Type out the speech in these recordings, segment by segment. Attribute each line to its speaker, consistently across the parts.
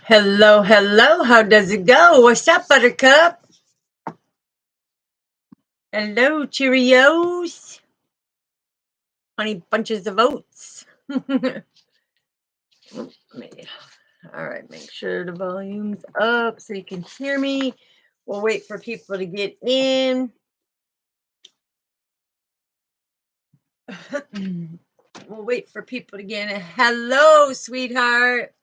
Speaker 1: Hello, hello. How does it go? What's up, Buttercup? Hello, Cheerios. Honey bunches of oats. All right, make sure the volume's up so you can hear me. We'll wait for people to get in. We'll wait for people to get in. Hello, sweetheart.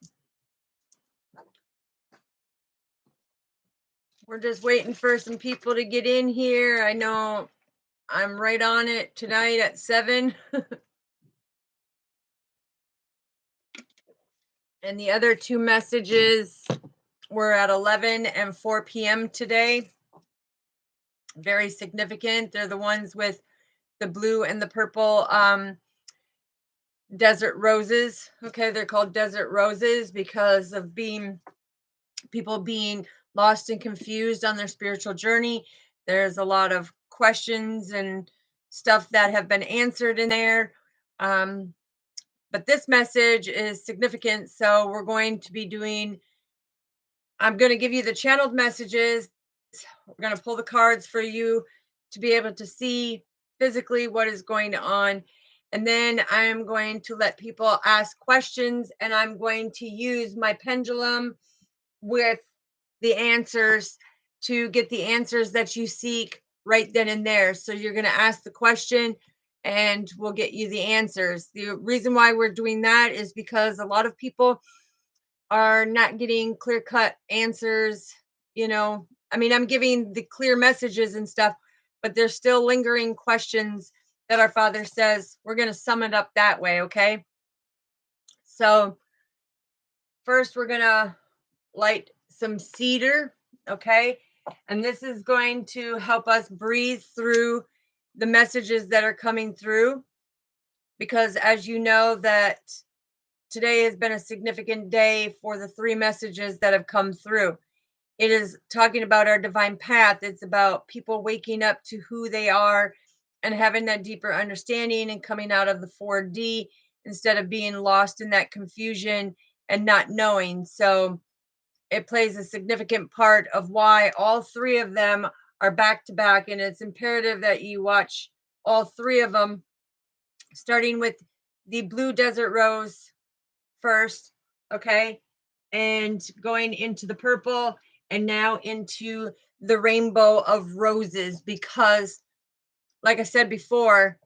Speaker 1: We're just waiting for some people to get in here. I know I'm right on it tonight at 7. And the other two messages were at 11 and 4 p.m. today. Very significant. They're the ones with the blue and the purple desert roses. Okay, they're called desert roses because of people being lost and confused on their spiritual journey. There's a lot of questions and stuff that have been answered in there. But this message is significant. So we're going to be I'm going to give you the channeled messages. We're going to pull the cards for you to be able to see physically what is going on. And then I'm going to let people ask questions, and I'm going to use my pendulum with the answers to get the answers that you seek right then and there. So you're going to ask the question and we'll get you the answers. The reason why we're doing that is because a lot of people are not getting clear-cut answers. I'm giving the clear messages and stuff, but there's still lingering questions that our Father says. We're going to sum it up that way, okay? So first we're going to light some cedar, okay? And this is going to help us breathe through the messages that are coming through, because as you know that today has been a significant day for the 3 messages that have come through. It is talking about our divine path. It's about people waking up to who they are and having that deeper understanding and coming out of the 4D instead of being lost in that confusion and not knowing. So it plays a significant part of why all 3 of them are back to back. And it's imperative that you watch all 3 of them, starting with the blue desert rose first, okay, and going into the purple, and now into the rainbow of roses, because like I said before,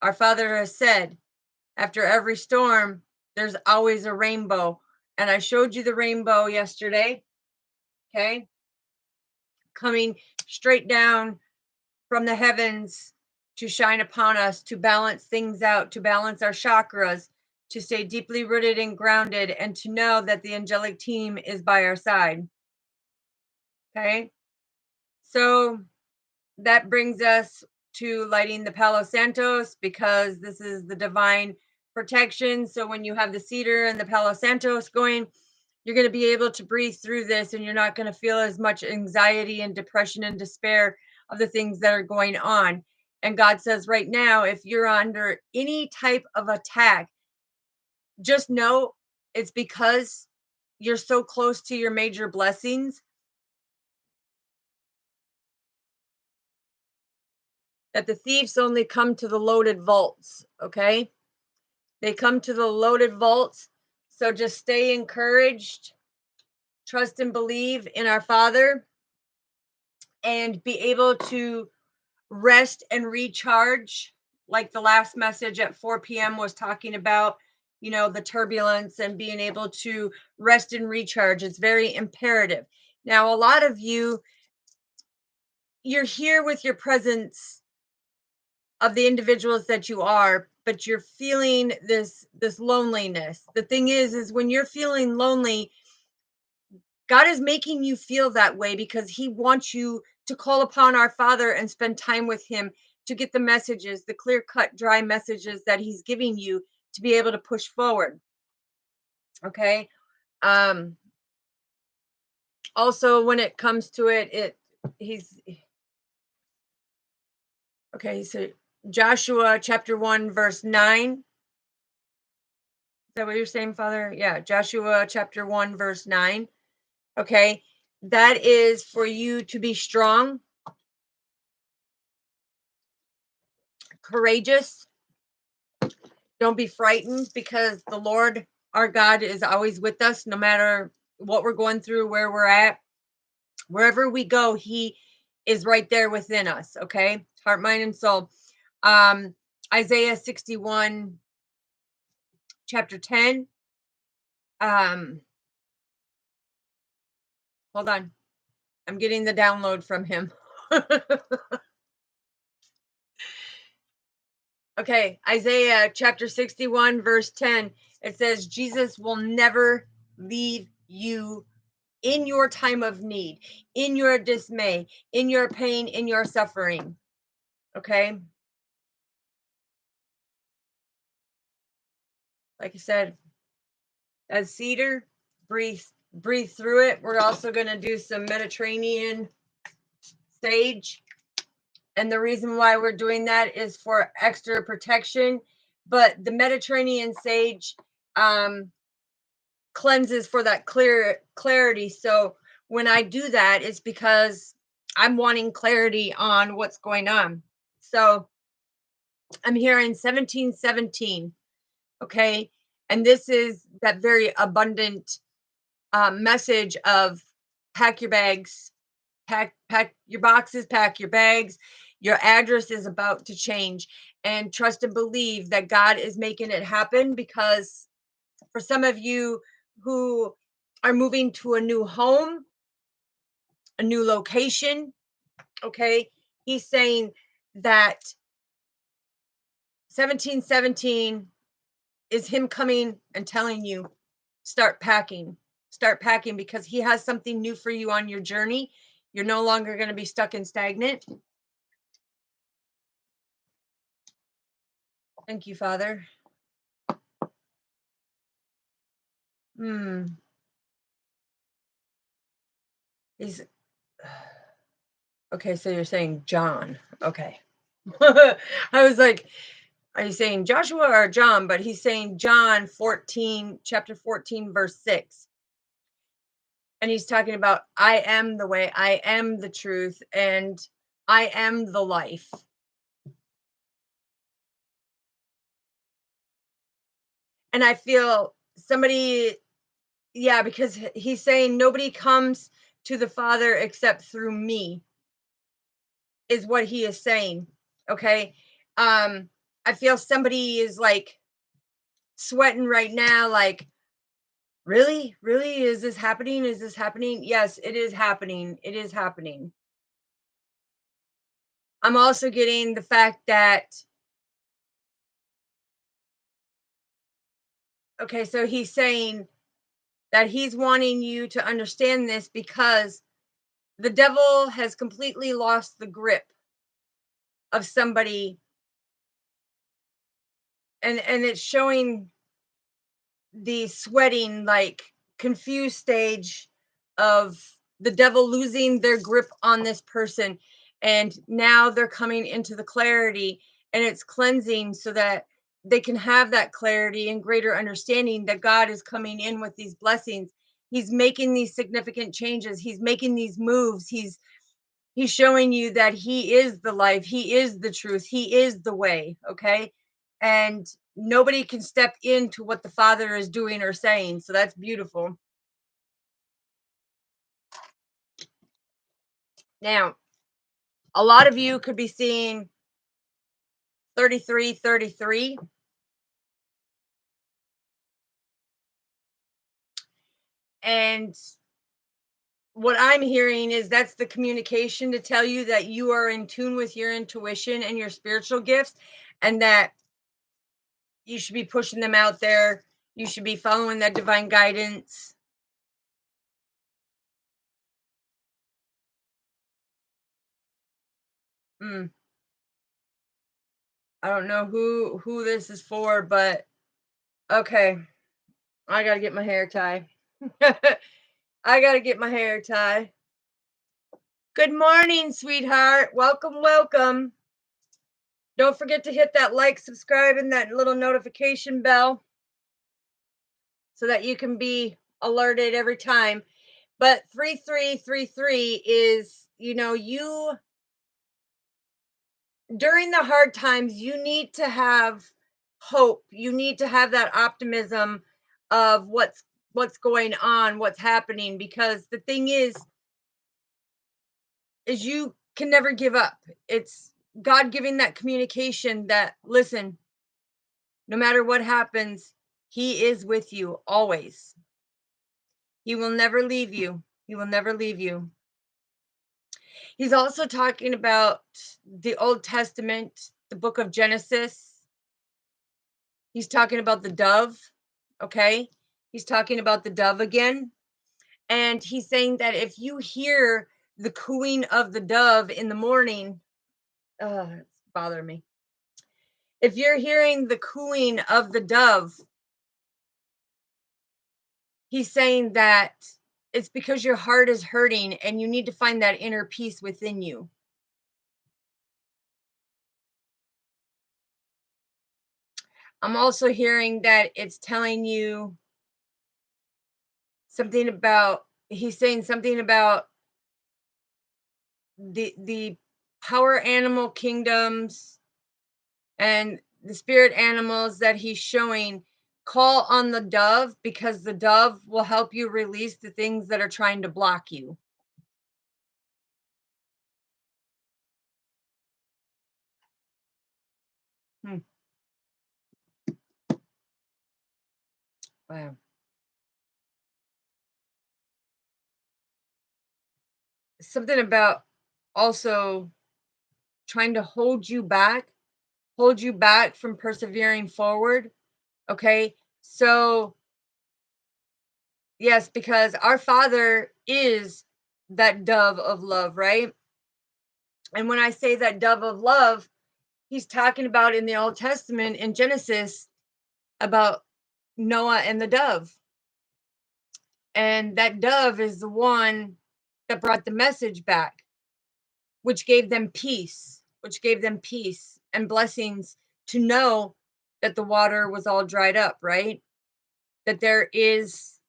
Speaker 1: our Father has said after every storm there's always a rainbow. And I showed you the rainbow yesterday, okay, coming straight down from the heavens to shine upon us, to balance things out, to balance our chakras, to stay deeply rooted and grounded, and to know that the angelic team is by our side. Okay. So that brings us to lighting the Palo Santos, because this is the divine protection. So when you have the cedar and the Palo Santos going, you're going to be able to breathe through this, and you're not going to feel as much anxiety and depression and despair of the things that are going on. And God says right now, if you're under any type of attack, just know it's because you're so close to your major blessings that the thieves only come to the loaded vaults, okay? They come to the loaded vaults. So just stay encouraged, trust and believe in our Father, and be able to rest and recharge, like the last message at 4 p.m. was talking about, the turbulence and being able to rest and recharge. It's very imperative. Now, a lot of you're here with your presence of the individuals that you are, but you're feeling this loneliness. The thing is when you're feeling lonely, God is making you feel that way because he wants you to call upon our Father and spend time with him to get the messages, the clear cut, dry messages that he's giving you to be able to push forward. Okay. Also, when it comes to he's okay. So Joshua chapter 1, verse 9. that what you're saying, Father? Yeah, Joshua chapter 1, verse 9. Okay. That is for you to be strong, courageous. Don't be frightened because the Lord our God is always with us, no matter what we're going through, where we're at, wherever we go, He is right there within us. Okay. Heart, mind, and soul. Um, Isaiah 61, chapter 10. Um, hold on. I'm getting the download from him. Okay, Isaiah chapter 61, verse 10. It says, Jesus will never leave you in your time of need, in your dismay, in your pain, in your suffering. Okay, like I said, as cedar, breathe, breathe through it. We're also going to do some Mediterranean sage. And the reason why we're doing that is for extra protection. But the Mediterranean sage cleanses for that clarity. So when I do that, it's because I'm wanting clarity on what's going on. So I'm hearing 1717. Okay. And this is that very abundant message of pack your bags, pack your boxes, pack your bags. Your address is about to change, and trust and believe that God is making it happen, because for some of you who are moving to a new home, a new location, okay, He's saying that 1717 is Him coming and telling you, start packing. Start packing, because He has something new for you on your journey. You're no longer going to be stuck and stagnant. Thank you, Father. Hmm. He's okay. So you're saying John. Okay. I was like, are you saying Joshua or John? But he's saying John 14, chapter 14, verse 6. And he's talking about, I am the way, I am the truth, and I am the life. And I feel somebody, yeah, because he's saying nobody comes to the Father except through me, is what he is saying. Okay. I feel somebody is like sweating right now, like, really? Really? Is this happening? Is this happening? Yes, it is happening. It is happening. I'm also getting the fact that, okay, so he's saying that he's wanting you to understand this because the devil has completely lost the grip of somebody, and it's showing the sweating, like, confused stage of the devil losing their grip on this person, and now they're coming into the clarity, and it's cleansing so that they can have that clarity and greater understanding that God is coming in with these blessings. He's making these significant changes, he's making these moves, he's showing you that he is the life, he is the truth, he is the way. Okay. And nobody can step into what the Father is doing or saying, so that's beautiful. Now, a lot of you could be seeing 3333, and what I'm hearing is that's the communication to tell you that you are in tune with your intuition and your spiritual gifts, and that you should be pushing them out there. You should be following that divine guidance. Mm, I don't know who this is for, but okay. I gotta get my hair tied. I gotta get my hair tied. Good morning, sweetheart. Welcome, welcome. Don't forget to hit that like, subscribe, and that little notification bell. so that you can be alerted every time. But 3333 is, you during the hard times, you need to have hope. You need to have that optimism of what's going on, what's happening, because the thing is you can never give up. It's God giving that communication that, listen, no matter what happens, he is with you always. He will never leave you. He will never leave you. He's also talking about the Old Testament, the book of Genesis. He's talking about the dove, okay? He's talking about the dove again. And he's saying that if you hear the cooing of the dove in the morning, it's bothering me. If you're hearing the cooing of the dove, he's saying that it's because your heart is hurting and you need to find that inner peace within you. I'm also hearing that it's telling you something about, he's saying something about the power animal kingdoms and the spirit animals that he's showing. Call on the dove because the dove will help you release the things that are trying to block you. Hmm. Wow. Something about also trying to hold you back from persevering forward. Okay. So, yes, because our Father is that dove of love, right? And when I say that dove of love, he's talking about in the Old Testament in Genesis about Noah and the dove. And that dove is the one that brought the message back, which gave them peace and blessings to know that the water was all dried up, right? That there is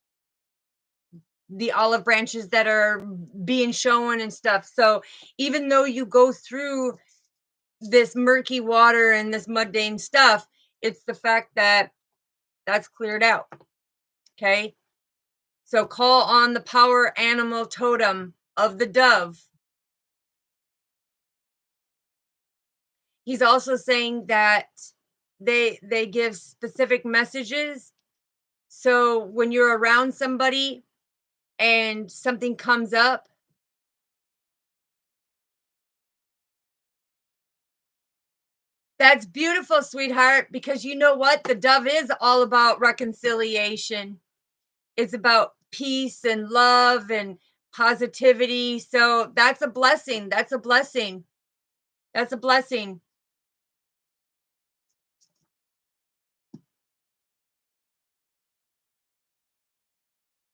Speaker 1: the olive branches that are being shown and stuff. So even though you go through this murky water and this mundane stuff, it's the fact that that's cleared out. Okay. So call on the power animal totem of the dove. He's also saying that they give specific messages. So when you're around somebody and something comes up, that's beautiful, sweetheart, because you know what? The dove is all about reconciliation. It's about peace and love and positivity. So that's a blessing. That's a blessing. That's a blessing.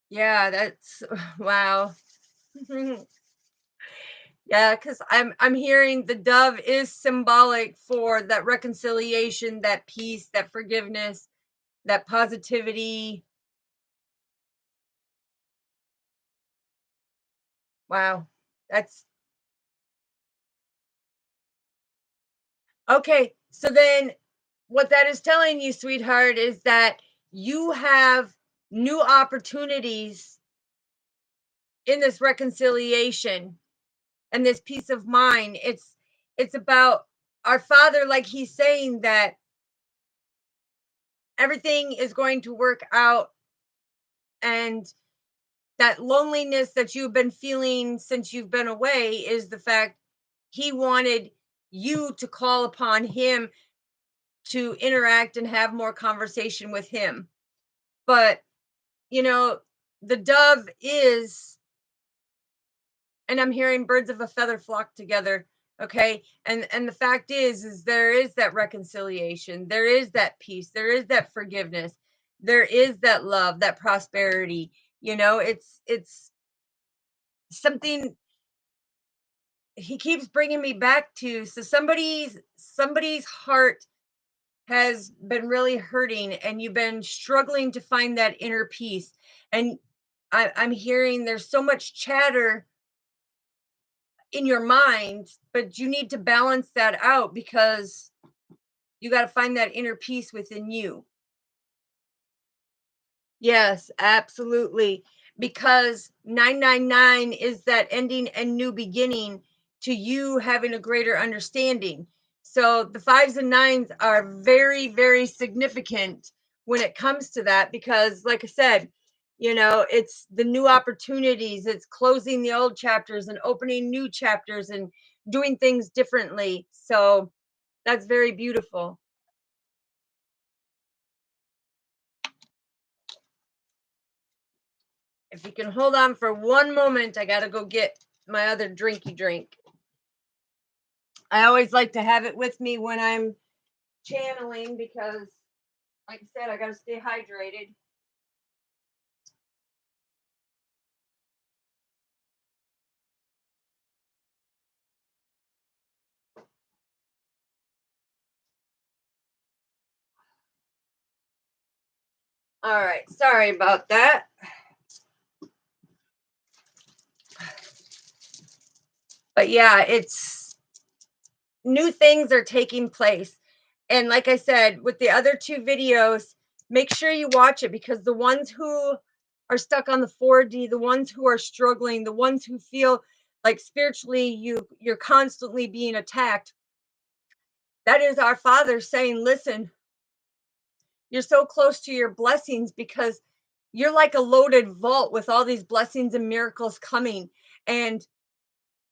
Speaker 1: Yeah, that's wow. Yeah, because I'm hearing the dove is symbolic for that reconciliation, that peace, that forgiveness, that positivity. Wow. That's okay. So then what that is telling you, sweetheart, is that you have new opportunities in this reconciliation and this peace of mind. It's about our Father, like he's saying that everything is going to work out, and that loneliness that you've been feeling since you've been away is the fact he wanted you to call upon him to interact and have more conversation with him. But, you know, the dove is, and I'm hearing birds of a feather flock together. Okay. And the fact is there is that reconciliation, there is that peace, there is that forgiveness, there is that love, that prosperity. It's something he keeps bringing me back to. So somebody's heart has been really hurting and you've been struggling to find that inner peace. And I'm hearing there's so much chatter in your mind, but you need to balance that out because you got to find that inner peace within you. Yes, absolutely. Because 999 is that ending and new beginning to you having a greater understanding. So the fives and nines are very, very significant when it comes to that because, like I said, it's the new opportunities, it's closing the old chapters and opening new chapters and doing things differently. So that's very beautiful. If you can hold on for one moment, I got to go get my other drinky drink. I always like to have it with me when I'm channeling because, like I said, I got to stay hydrated. All right. Sorry about that. But yeah, it's new things are taking place. And like I said, with the other two videos, make sure you watch it because the ones who are stuck on the 4D, the ones who are struggling, the ones who feel like spiritually you're constantly being attacked, that is our Father saying, listen, you're so close to your blessings because you're like a loaded vault with all these blessings and miracles coming. And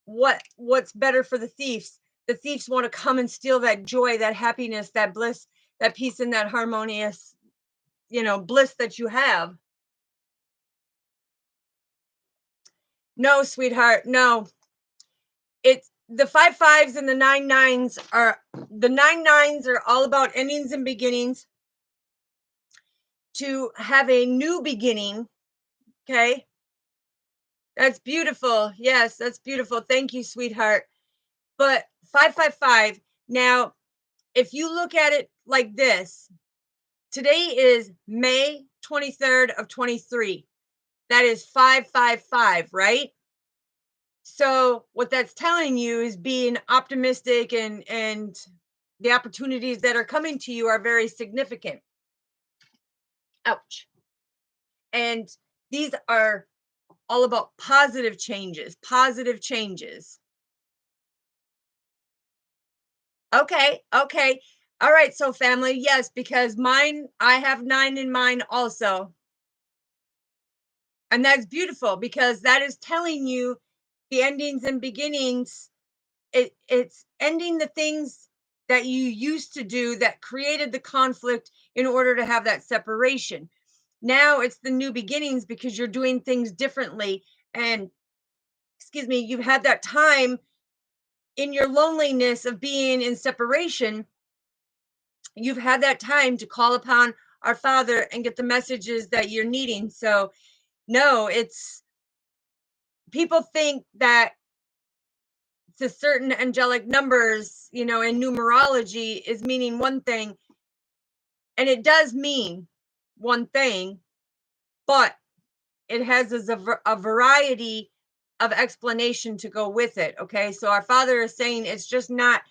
Speaker 1: what's better for the thieves? The thieves want to come and steal that joy, that happiness, that bliss, that peace, and that harmonious, bliss that you have. No, sweetheart, no. It's the five fives and the nine nines are all about endings and beginnings to have a new beginning. Okay. That's beautiful. Yes, that's beautiful. Thank you, sweetheart. But 555, now, if you look at it like this, today is May 23rd of 23. That is 555, right? So what that's telling you is being optimistic and the opportunities that are coming to you are very significant. Ouch. And these are all about positive changes, positive changes. Okay, okay. All right, so family, yes, because I have 9 in mine also. And that's beautiful because that is telling you the endings and beginnings. It's ending the things that you used to do that created the conflict in order to have that separation. Now it's the new beginnings because you're doing things differently. And excuse me, you've had that time in your loneliness of being in separation. You've had that time to call upon our Father and get the messages that you're needing. So, no, it's people think that the certain angelic numbers, in numerology is meaning one thing, and it does mean one thing, but it has a variety of explanation to go with it. Okay, so our Father is saying it's just not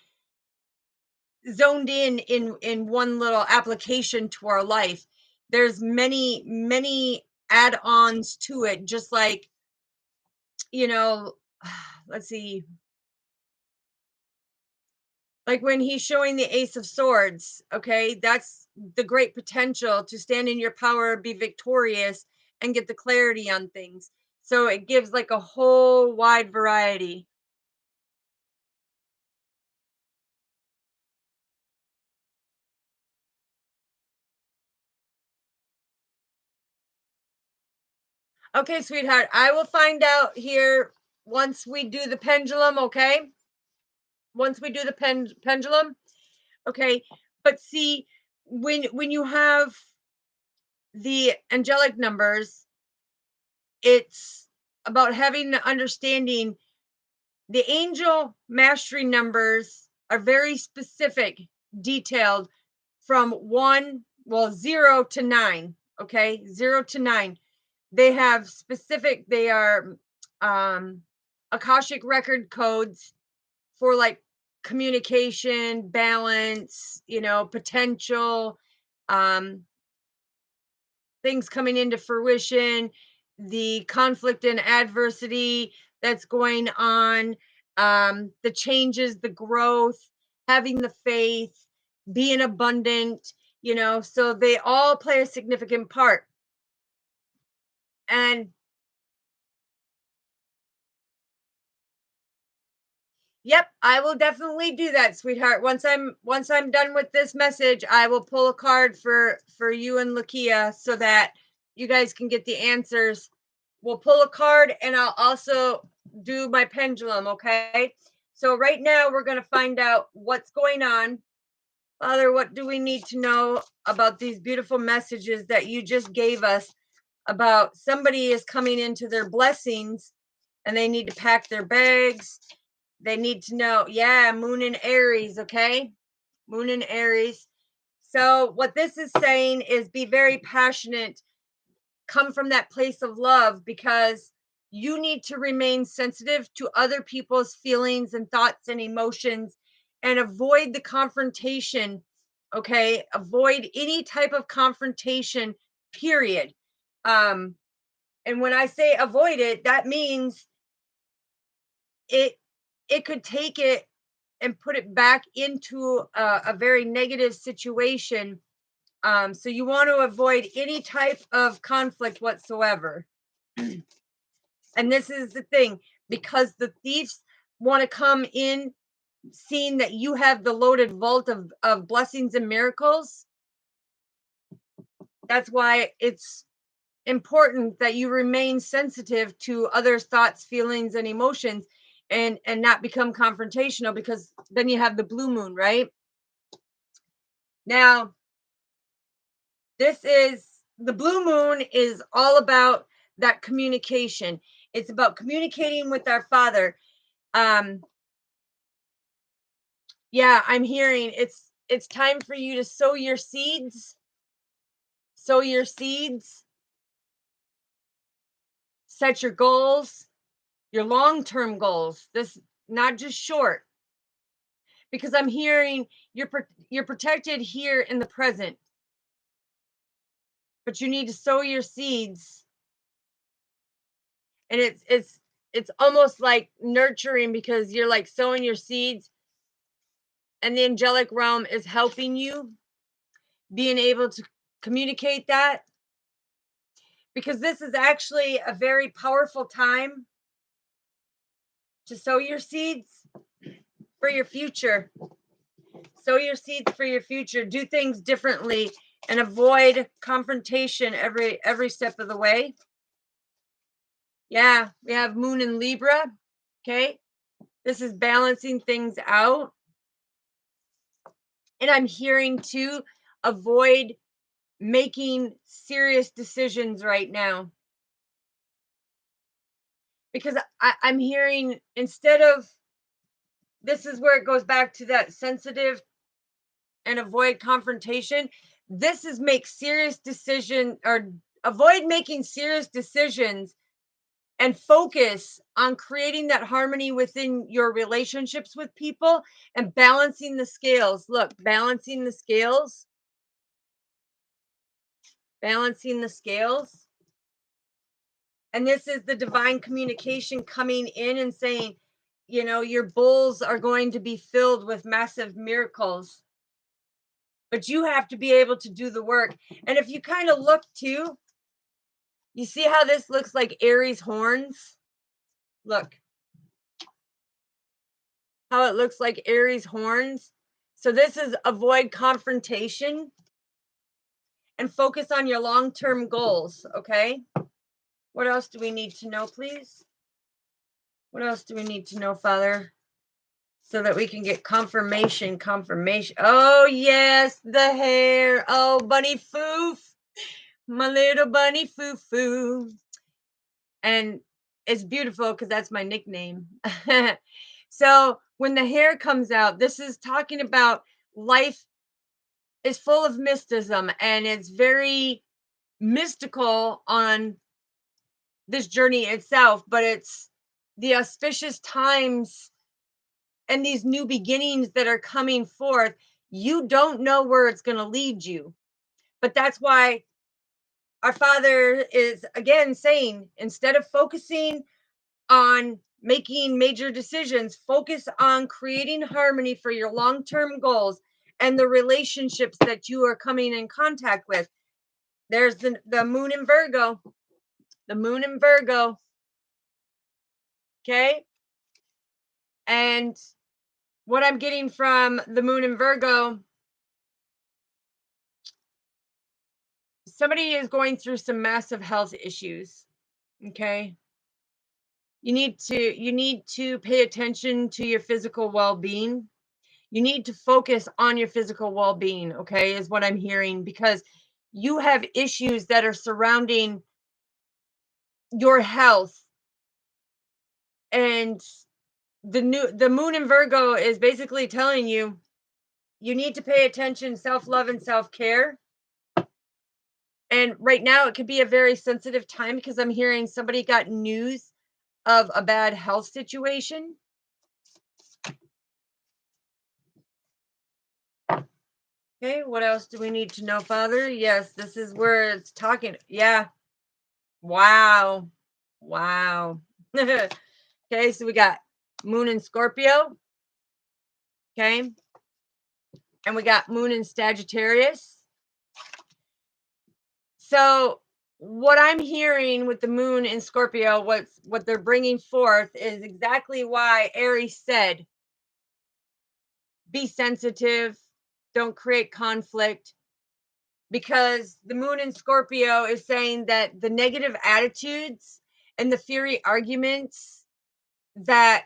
Speaker 1: zoned in one little application to our life. There's many add-ons to it, just like, you know let's see, like when he's showing the Ace of Swords. Okay, that's the great potential to stand in your power, be victorious, and get the clarity on things. So it gives like a whole wide variety. Okay, sweetheart, I will find out here once we do the pendulum. Okay, once we do the pendulum. Okay, but see, when you have the angelic numbers, it's about having the understanding. The angel mastery numbers are very specific, detailed, from 0 to 9, okay? 0 to 9. They have specific, they are Akashic record codes for like communication, balance, potential, um, things coming into fruition, the conflict and adversity that's going on, the changes, the growth, having the faith, being abundant, so they all play a significant part. And yep, I will definitely do that, sweetheart. Once I'm done with this message, I will pull a card for you and Lakia so that you guys can get the answers. We'll pull a card and I'll also do my pendulum, okay? So right now we're going to find out what's going on. Father, what do we need to know about these beautiful messages that you just gave us about somebody is coming into their blessings and they need to pack their bags. They need to know, yeah, moon in Aries, okay? Moon in Aries. So, what this is saying is be very passionate, come from that place of love because you need to remain sensitive to other people's feelings and thoughts and emotions and avoid the confrontation, okay? Avoid any type of confrontation, period. Um, and when I say avoid it, that means it it could take it and put it back into a very negative situation. So you want to avoid any type of conflict whatsoever. And this is the thing, because the thieves want to come in seeing that you have the loaded vault of blessings and miracles. That's why it's important that you remain sensitive to others' thoughts, feelings, and emotions and not become confrontational, because then you have the blue moon, right? Now, this is the blue moon is all about that communication. It's about communicating with our Father. Um, yeah, I'm hearing it's time for you to sow your seeds. Sow your seeds, set your goals, your long-term goals. This not just short, because I'm hearing you're protected here in the present, but you need to sow your seeds, and it's almost like nurturing, because you're like sowing your seeds and the angelic realm is helping you being able to communicate that, because this is actually a very powerful time to sow your seeds for your future. Sow your seeds for your future. Do things differently and avoid confrontation every step of the way. Yeah, we have moon in Libra. Okay. This is balancing things out. And I'm hearing too, avoid making serious decisions right now. Because I'm hearing, instead of, this is where it goes back to that sensitive and avoid confrontation. This is make serious decision, or avoid making serious decisions and focus on creating that harmony within your relationships with people and balancing the scales. Look, balancing the scales, balancing the scales. And this is the divine communication coming in and saying, your bowls are going to be filled with massive miracles, but you have to be able to do the work. And if you kind of look too, you see how this looks like Aries horns? Look how it looks like Aries horns. So this is avoid confrontation and focus on your long-term goals, okay? What else do we need to know, please? What else do we need to know, Father? So that we can get confirmation. Oh, yes, the hair. Oh, bunny foof. My little bunny foo-foo. And it's beautiful because that's my nickname. So when the hair comes out, this is talking about life is full of mysticism, and it's very mystical on this journey itself, but it's the auspicious times and these new beginnings that are coming forth. You don't know where it's going to lead you, but that's why our Father is again saying, instead of focusing on making major decisions, focus on creating harmony for your long-term goals and the relationships that you are coming in contact with. There's the moon in Virgo, the moon in Virgo. Okay. And what I'm getting from the moon in Virgo, somebody is going through some massive health issues. Okay. You need to pay attention to your physical well-being. You need to focus on your physical well-being, okay, is what I'm hearing, because you have issues that are surrounding your health. And the moon in Virgo is basically telling you you need to pay attention, self-love and self-care. And right now it could be a very sensitive time because I'm hearing somebody got news of a bad health situation. Okay, what else do we need to know, Father? Yes, this is where it's talking. Yeah. Wow. Wow. Okay, so we got moon in Scorpio. Okay. And we got moon in Sagittarius. So what I'm hearing with the moon in Scorpio, what they're bringing forth is exactly why Aries said, be sensitive, don't create conflict, because the moon in Scorpio is saying that the negative attitudes and the fiery arguments that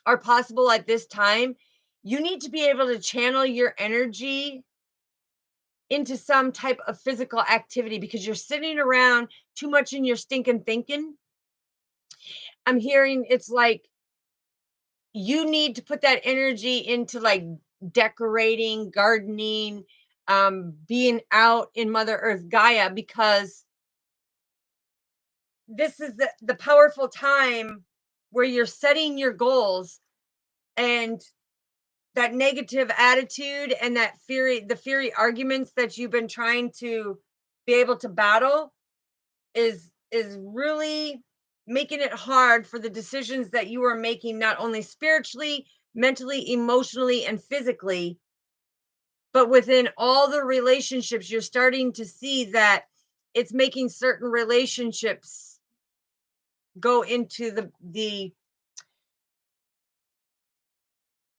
Speaker 1: are possible at this time, you need to be able to channel your energy into some type of physical activity because you're sitting around too much in your stinking thinking. I'm hearing it's like you need to put that energy into like decorating, gardening, being out in Mother Earth Gaia, because this is the powerful time where you're setting your goals, and that negative attitude and that fiery arguments that you've been trying to be able to battle is really making it hard for the decisions that you are making, not only spiritually, mentally, emotionally, and physically, but within all the relationships. You're starting to see that it's making certain relationships go into the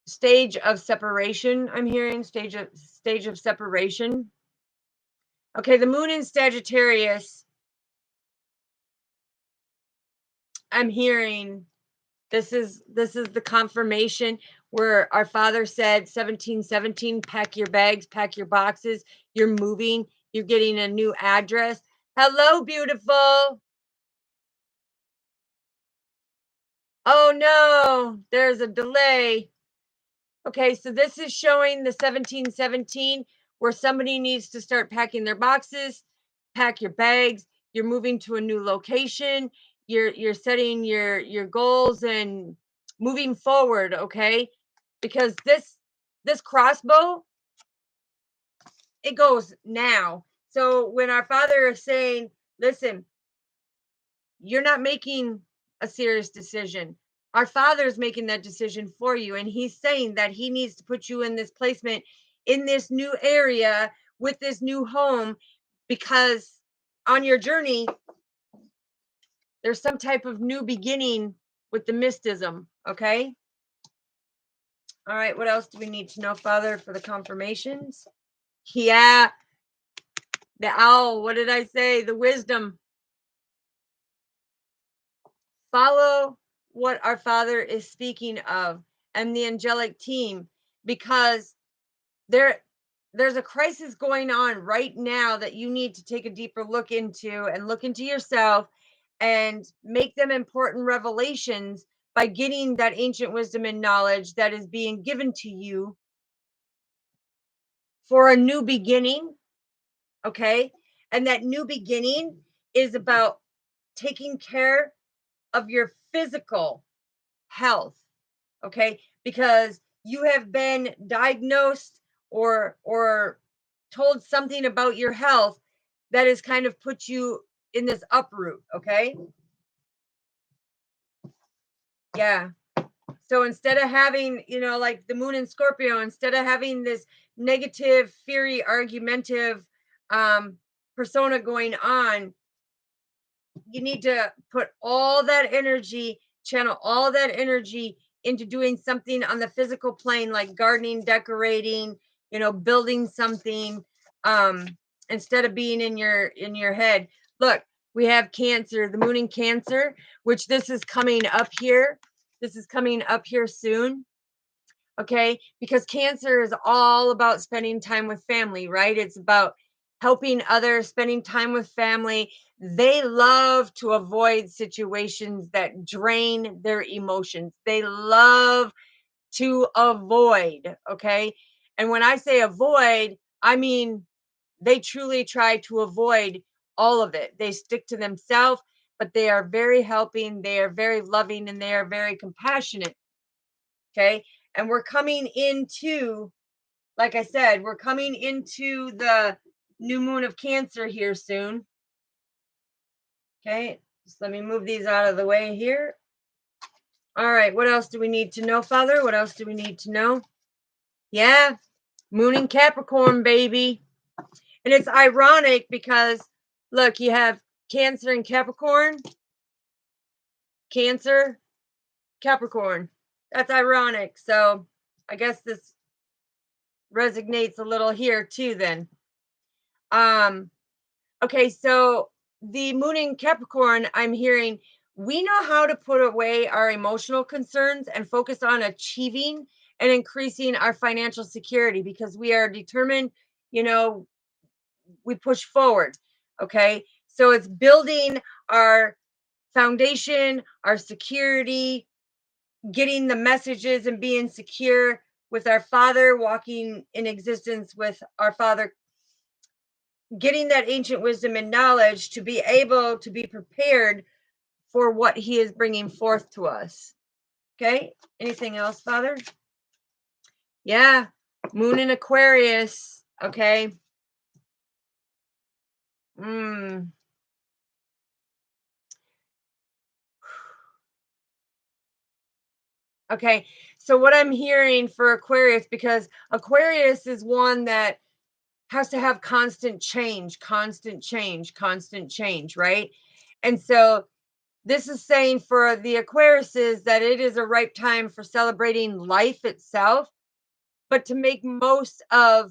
Speaker 1: stage of separation. I'm hearing stage of separation. Okay, the moon in Sagittarius, I'm hearing this is the confirmation where our Father said 1717, pack your bags, pack your boxes, you're moving, you're getting a new address. Hello, beautiful. Oh no, there's a delay. Okay, so this is showing the 1717 where somebody needs to start packing their boxes, pack your bags, you're moving to a new location, you're setting your goals and moving forward, okay? Because this crossbow, it goes now. So when our Father is saying, listen, you're not making a serious decision. Our Father's making that decision for you. And He's saying that He needs to put you in this placement, in this new area, with this new home, because on your journey, there's some type of new beginning with the mysticism. Okay. All right. What else do we need to know, Father, for the confirmations? Yeah. The owl. What did I say? The wisdom. Follow what our Father is speaking of and the angelic team, because there's a crisis going on right now that you need to take a deeper look into, and look into yourself and make them important revelations by getting that ancient wisdom and knowledge that is being given to you for a new beginning, okay? And that new beginning is about taking care of your physical health, okay? Because you have been diagnosed or told something about your health that has kind of put you in this uproot, okay? Yeah. So instead of having, like the moon in Scorpio, instead of having this negative, fiery, argumentative um persona going on, you need to put all that energy, channel all that energy into doing something on the physical plane, like gardening, decorating, building something, um instead of being in your head. Look, we have Cancer, the moon in Cancer, which this is coming up here soon. Okay, because Cancer is all about spending time with family, right? It's about helping others, spending time with family. They love to avoid situations that drain their emotions. They love to avoid, okay? And when I say avoid, I mean they truly try to avoid all of it. They stick to themselves, but they are very helping, they are very loving, and they are very compassionate. Okay. And we're coming into, like I said, we're coming into the new moon of Cancer here soon. Okay. Just let me move these out of the way here. All right. What else do we need to know, Father? What else do we need to know? Yeah. Moon in Capricorn, baby. And it's ironic because, look, you have Cancer and Capricorn, Cancer, Capricorn. That's ironic. So I guess this resonates a little here too, then. Um, okay, so the moon in Capricorn, I'm hearing we know how to put away our emotional concerns and focus on achieving and increasing our financial security because we are determined, you know, we push forward. Okay, so it's building our foundation, our security, getting the messages and being secure with our Father, walking in existence with our Father, getting that ancient wisdom and knowledge to be able to be prepared for what he is bringing forth to us. Okay. Anything else, Father? Yeah. Moon in Aquarius. Okay. Mm. Okay. So what I'm hearing for Aquarius, because Aquarius is one that has to have constant change, constant change, constant change, right? And so this is saying for the Aquariuses that it is a ripe time for celebrating life itself, but to make most of,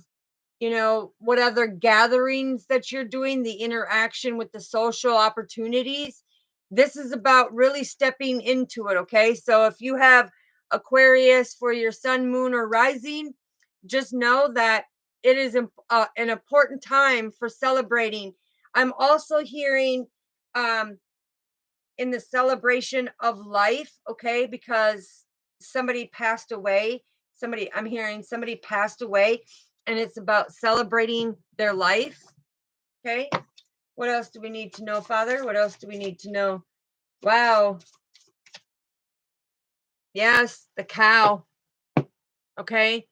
Speaker 1: what other gatherings that you're doing, the interaction with the social opportunities. This is about really stepping into it, okay? So if you have Aquarius for your sun, moon, or rising, just know that it is an important time for celebrating. I'm also hearing um, in the celebration of life, okay? Because somebody passed away. I'm hearing somebody passed away, and it's about celebrating their life, okay? What else do we need to know, Father? What else do we need to know? Wow. Yes, the cow, okay?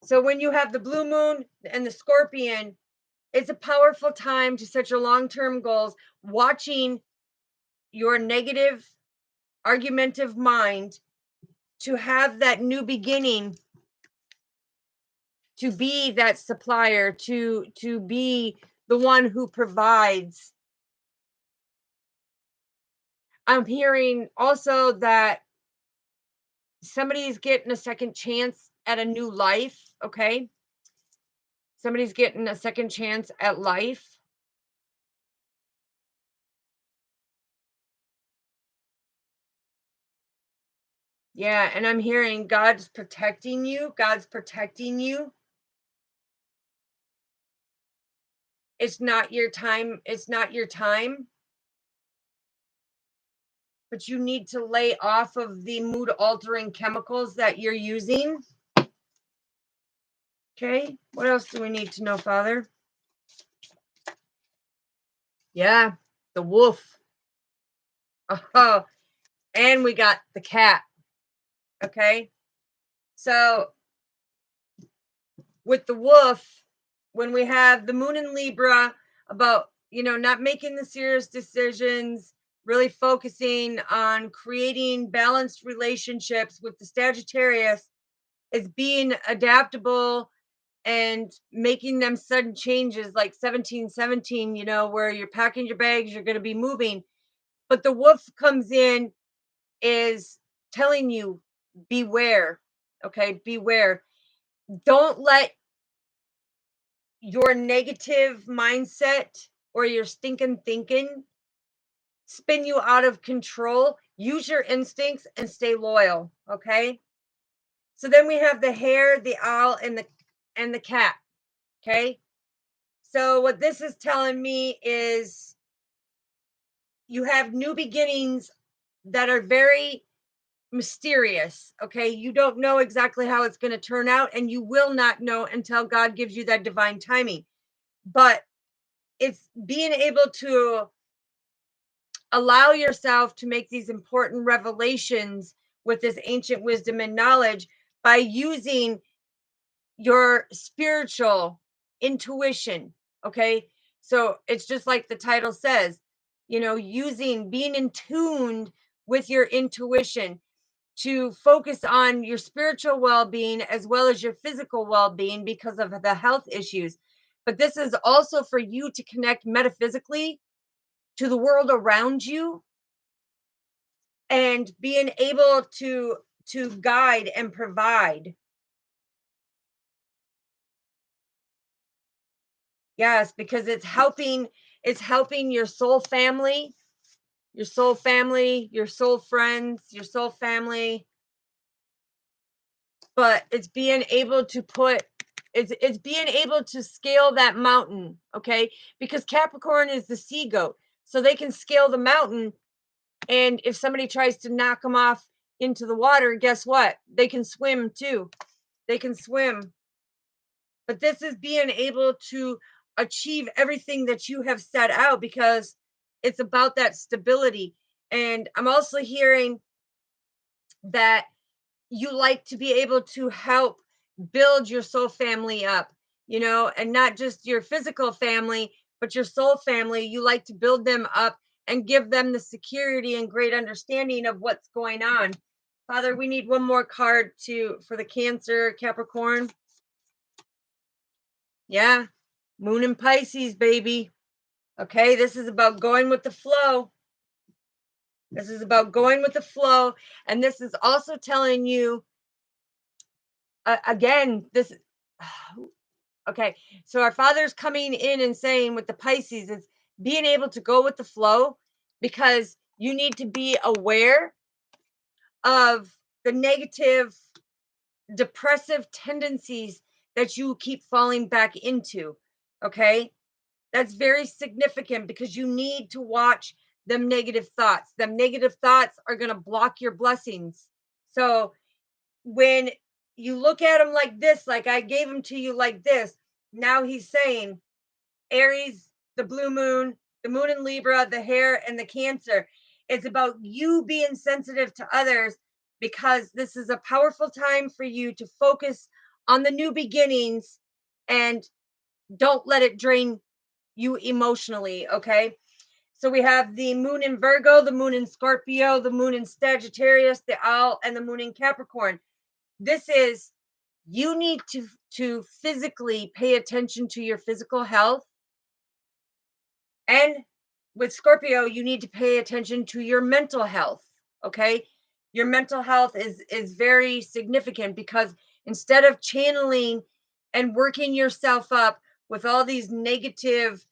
Speaker 1: So when you have the blue moon and the scorpion, it's a powerful time to set your long-term goals, watching your negative, argumentative mind to have that new beginning, to be that supplier, to be the one who provides. I'm hearing also that somebody's getting a second chance at a new life, okay? Somebody's getting a second chance at life. Yeah, and I'm hearing God's protecting you. God's protecting you. It's not your time. It's not your time. But you need to lay off of the mood altering chemicals that you're using. Okay, what else do we need to know, Father? Yeah, the wolf. Oh, and we got the cat. Okay, so with the wolf, when we have the moon in Libra, about, not making the serious decisions, really focusing on creating balanced relationships with the Sagittarius, is being adaptable and making them sudden changes like 1717, where you're packing your bags, you're going to be moving. But the wolf comes in, is telling you, beware. Okay, beware. Don't let your negative mindset or your stinking thinking spin you out of control. Use your instincts and stay loyal. Okay. So then we have the hare, the owl, and the cat. Okay. So what this is telling me is you have new beginnings that are very mysterious. Okay. You don't know exactly how it's going to turn out, and you will not know until God gives you that divine timing. But it's being able to allow yourself to make these important revelations with this ancient wisdom and knowledge by using your spiritual intuition. Okay. So it's just like the title says, being in tuned with your intuition to focus on your spiritual well-being as well as your physical well-being because of the health issues. But this is also for you to connect metaphysically to the world around you, and being able to guide and provide. Yes, because it's helping your soul friends, your soul family. But it's being able to scale that mountain. Okay, because Capricorn is the sea goat, so they can scale the mountain. And if somebody tries to knock them off into the water, guess what? They can swim too. They can swim. But this is being able to achieve everything that you have set out, because it's about that stability. And I'm also hearing that you like to be able to help build your soul family up, and not just your physical family, but your soul family. You like to build them up and give them the security and great understanding of what's going on. Father, we need one more card for the Cancer Capricorn. Yeah, Moon in Pisces, baby. Okay, this is about going with the flow. This is about going with the flow. And this is also telling you, again, this. Okay, so our Father's coming in and saying with the Pisces is being able to go with the flow, because you need to be aware of the negative, depressive tendencies that you keep falling back into. Okay, that's very significant, because you need to watch them negative thoughts. Them negative thoughts are going to block your blessings. So when you look at them like this, like I gave them to you like this, now he's saying Aries, the blue moon, the moon in Libra, the hare, and the Cancer. It's about you being sensitive to others, because this is a powerful time for you to focus on the new beginnings, and don't let it drain you emotionally. Okay. So we have the moon in Virgo, the moon in Scorpio, the moon in Sagittarius, the owl, and the moon in Capricorn. This is, you need to physically pay attention to your physical health. And with Scorpio, you need to pay attention to your mental health. Okay. Your mental health is very significant, because instead of channeling and working yourself up with all these negative,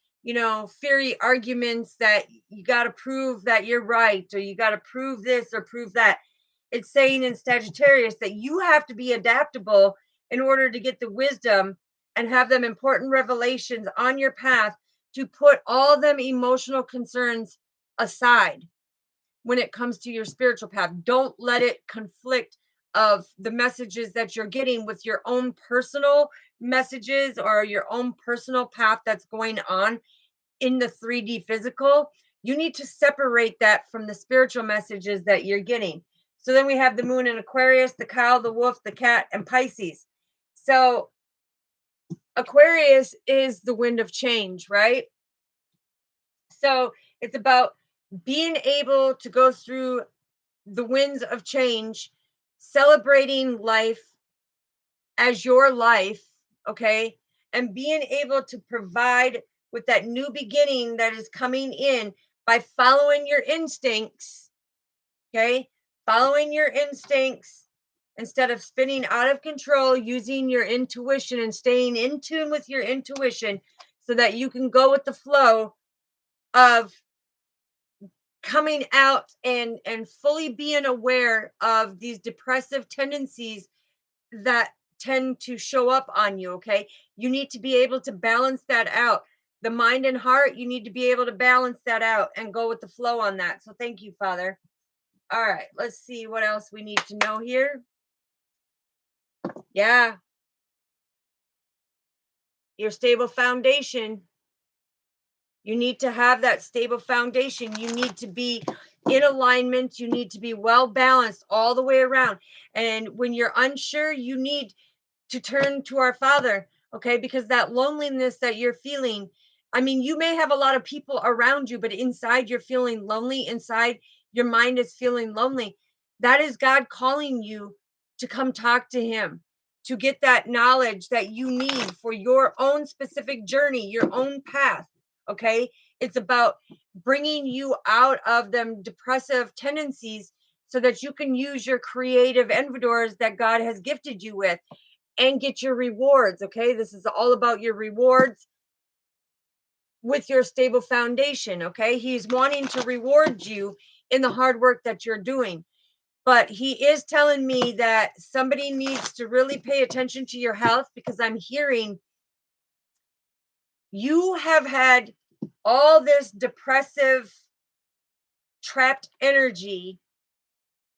Speaker 1: fairy arguments that you got to prove that you're right, or you got to prove this or prove that, it's saying in Sagittarius that you have to be adaptable in order to get the wisdom and have them important revelations on your path, to put all them emotional concerns aside when it comes to your spiritual path. Don't let it conflict of the messages that you're getting with your own personal messages or your own personal path that's going on in the 3D physical, you need to separate that from the spiritual messages that you're getting. So then we have the moon in Aquarius, the cow, the wolf, the cat, and Pisces. So Aquarius is the wind of change, right? So it's about being able to go through the winds of change, celebrating life as your life, okay? And being able to provide with that new beginning that is coming in by following your instincts, okay? Following your instincts instead of spinning out of control, using your intuition and staying in tune with your intuition so that you can go with the flow of coming out and fully being aware of these depressive tendencies that tend to show up on you. Okay, you need to be able to balance that out. The mind and heart, you need to be able to balance that out and go with the flow on that. So thank you, Father. All right, let's see what else we need to know here. Yeah, your stable foundation. You need to have that stable foundation. You need to be in alignment. You need to be well balanced all the way around. And when you're unsure, you need to turn to our Father, okay? Because that loneliness that you're feeling, I mean, you may have a lot of people around you, but inside you're feeling lonely. Inside your mind is feeling lonely. That is God calling you to come talk to Him, to get that knowledge that you need for your own specific journey, your own path, okay? It's about bringing you out of them depressive tendencies so that you can use your creative endeavors that God has gifted you with and get your rewards. Okay, this is all about your rewards with your stable foundation. Okay, He's wanting to reward you in the hard work that you're doing, but He is telling me that somebody needs to really pay attention to your health, because I'm hearing you have had all this depressive trapped energy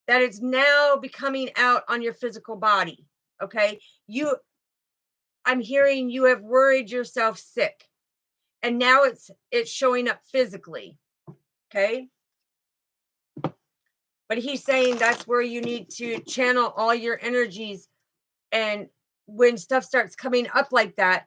Speaker 1: that is now becoming out on your physical body. Okay, I'm hearing you have worried yourself sick, and now it's showing up physically. Okay, but He's saying that's where you need to channel all your energies. And when stuff starts coming up like that,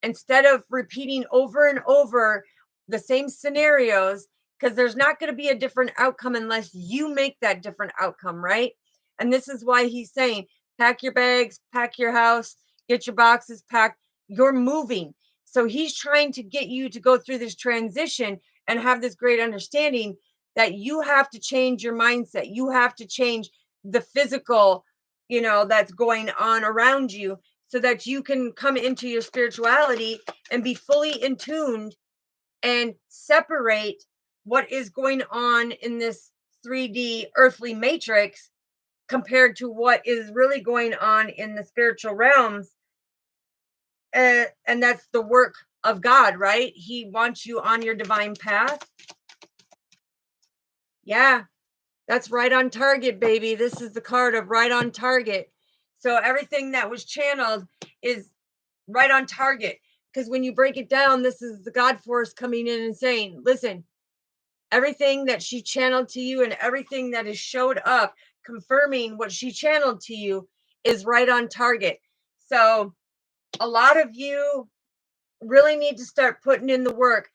Speaker 1: instead of repeating over and over the same scenarios, because there's not going to be a different outcome unless you make that different outcome, right? And this is why He's saying pack your bags, pack your house, get your boxes packed. You're moving. So He's trying to get you to go through this transition and have this great understanding that you have to change your mindset. You have to change the physical, that's going on around you, so that you can come into your spirituality and be fully in tuned and separate what is going on in this 3D earthly matrix compared to what is really going on in the spiritual realms. And that's the work of God, right? He wants you on your divine path. Yeah, that's right on target, baby. This is the card of right on target. So everything that was channeled is right on target. Because when you break it down, this is the God force coming in and saying, listen, everything that she channeled to you and everything that has showed up, confirming what she channeled to you, is right on target. So a lot of you really need to start putting in the work,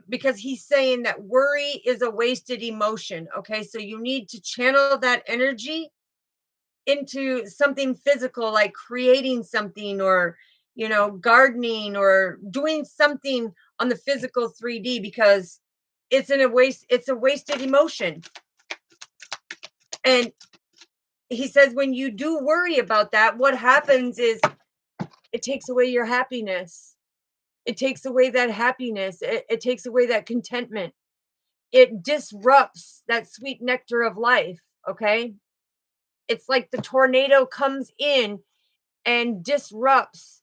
Speaker 1: because He's saying that worry is a wasted emotion. Okay, so you need to channel that energy into something physical, like creating something, or gardening, or doing something on the physical 3D, because it's a wasted emotion. And He says when you do worry about that, what happens is it takes away your happiness. It takes away that happiness. It takes away that contentment. It disrupts that sweet nectar of life. Okay, it's like the tornado comes in and disrupts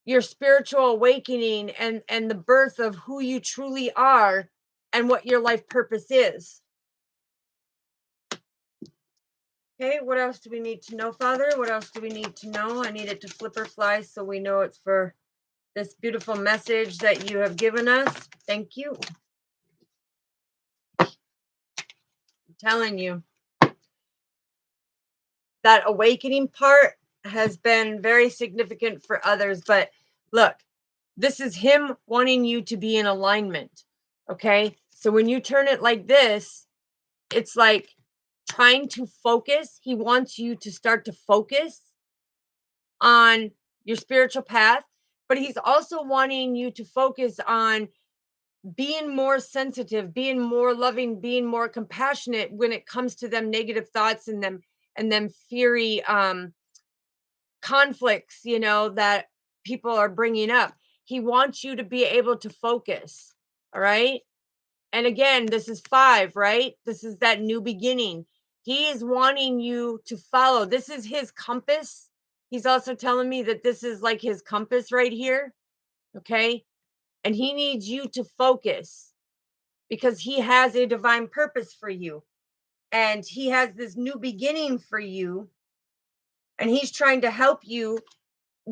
Speaker 1: your spiritual awakening and the birth of who you truly are and what your life purpose is. Okay, what else do we need to know, Father? What else do we need to know? I need it to flip or fly so we know it's for this beautiful message that you have given us. Thank you. I'm telling you, that awakening part has been very significant for others. But look, this is him wanting you to be in alignment. Okay. So when you turn it like this, it's like trying to focus. He wants you to start to focus on your spiritual path, but he's also wanting you to focus on being more sensitive, being more loving, being more compassionate when it comes to them negative thoughts and them fiery conflicts, that people are bringing up. He wants you to be able to focus. All right. And again, this is 5, right? This is that new beginning. He is wanting you to follow. This is his compass. He's also telling me that this is like his compass right here. Okay. And he needs you to focus because he has a divine purpose for you. And he has this new beginning for you. And he's trying to help you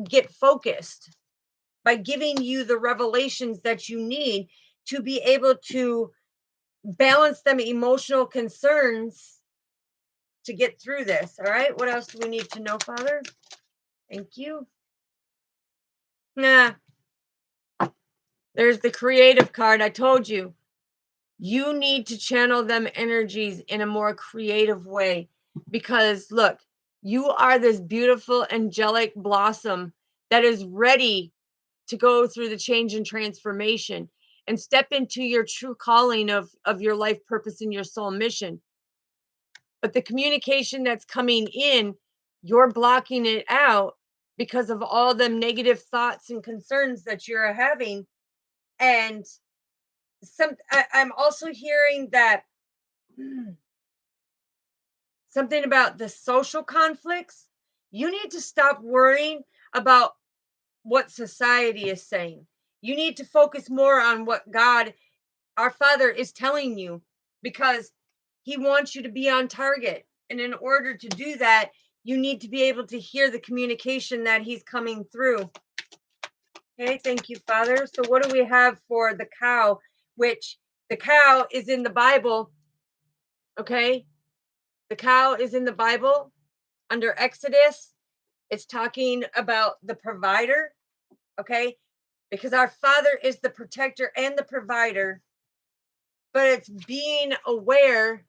Speaker 1: get focused by giving you the revelations that you need to be able to balance them emotional concerns to get through this. All right. What else do we need to know, Father? Thank you. Nah, there's the creative card. I told you, you need to channel them energies in a more creative way because look, you are this beautiful angelic blossom that is ready to go through the change and transformation and step into your true calling of your life purpose and your soul mission. But the communication that's coming in, you're blocking it out because of all the negative thoughts and concerns that you're having. And I'm also hearing that something about the social conflicts. You need to stop worrying about what society is saying. You need to focus more on what God, our Father, is telling you because he wants you to be on target. And in order to do that, you need to be able to hear the communication that he's coming through. Okay, thank you, Father. So, what do we have for the cow? Which the cow is in the Bible. Okay, the cow is in the Bible under Exodus. It's talking about the provider. Okay, because our Father is the protector and the provider, but it's being aware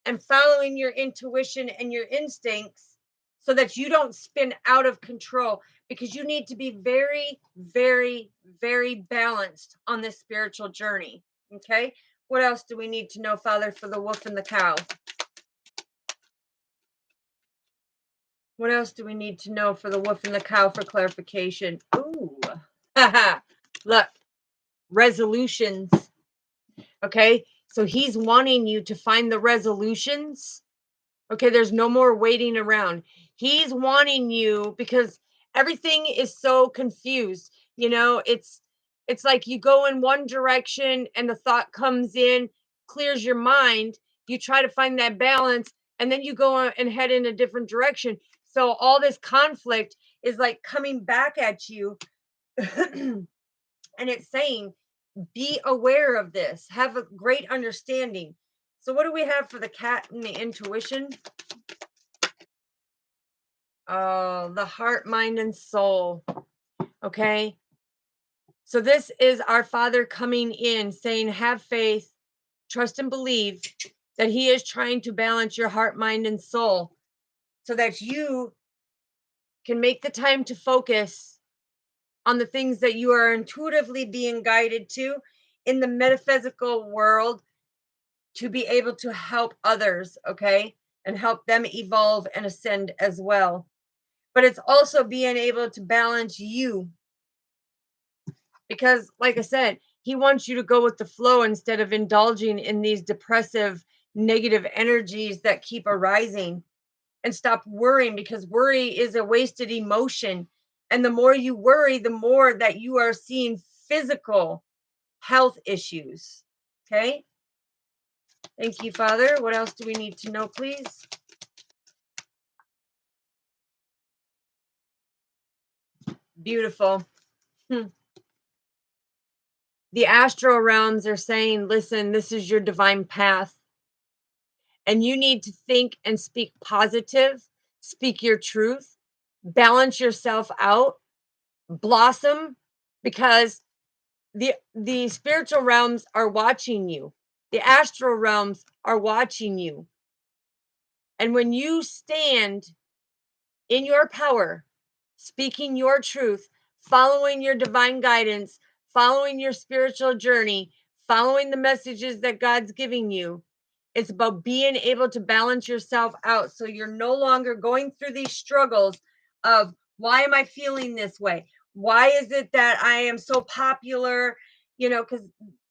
Speaker 1: and following your intuition and your instincts so that you don't spin out of control because you need to be very, very, very balanced on this spiritual journey. Okay. What else do we need to know, Father, for the wolf and the cow? What else do we need to know for the wolf and the cow for clarification? Ooh, look, resolutions. Okay. So he's wanting you to find the resolutions. Okay, there's no more waiting around. He's wanting you because everything is so confused. It's like you go in one direction and the thought comes in, clears your mind, you try to find that balance and then you go and head in a different direction. So all this conflict is like coming back at you and it's saying be aware of this, have a great understanding. So what do we have for the cat and the intuition? Oh, the heart, mind, and soul. Okay. So this is our Father coming in saying, have faith, trust, and believe that he is trying to balance your heart, mind, and soul so that you can make the time to focus on the things that you are intuitively being guided to in the metaphysical world to be able to help others. Okay. And help them evolve and ascend as well. But it's also being able to balance you because like I said, he wants you to go with the flow instead of indulging in these depressive negative energies that keep arising, and stop worrying because worry is a wasted emotion, and the more you worry, the more that you are seeing physical health issues. Okay, Thank you, Father. What else do we need to know, please? Beautiful. The astral realms are saying, listen, this is your divine path. And you need to think and speak positive, speak your truth, balance yourself out, blossom, because the spiritual realms are watching you. The astral realms are watching you. And when you stand in your power, speaking your truth, following your divine guidance, following your spiritual journey, following the messages that God's giving you, it's about being able to balance yourself out so you're no longer going through these struggles of why am I feeling this way? Why is it that I am so popular? Because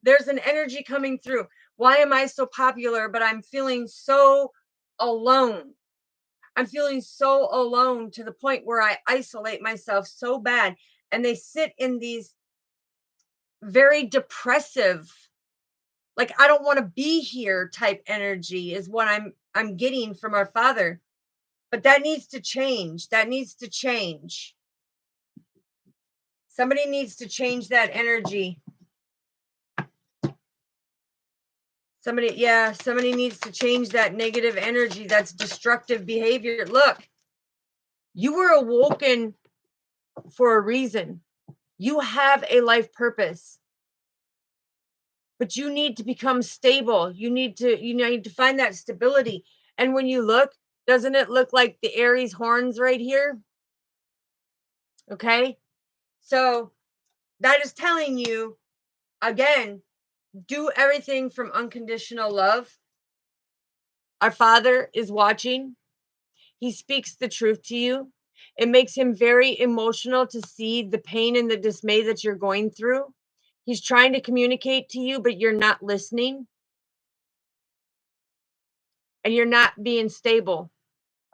Speaker 1: there's an energy coming through. Why am I so popular, but I'm feeling so alone? I'm feeling so alone to the point where I isolate myself so bad. And they sit in these very depressive, like I don't want to be here type energy is what I'm getting from our Father. But that needs to change. That needs to change. Somebody needs to change that energy. Somebody needs to change that negative energy. That's destructive behavior. Look, you were awoken for a reason. You have a life purpose. But you need to become stable. You need to find that stability. And when you look, doesn't it look like the Aries horns right here? Okay. So that is telling you, again, do everything from unconditional love. Our Father is watching. He speaks the truth to you. It makes him very emotional to see the pain and the dismay that you're going through. He's trying to communicate to you, but you're not listening. And you're not being stable.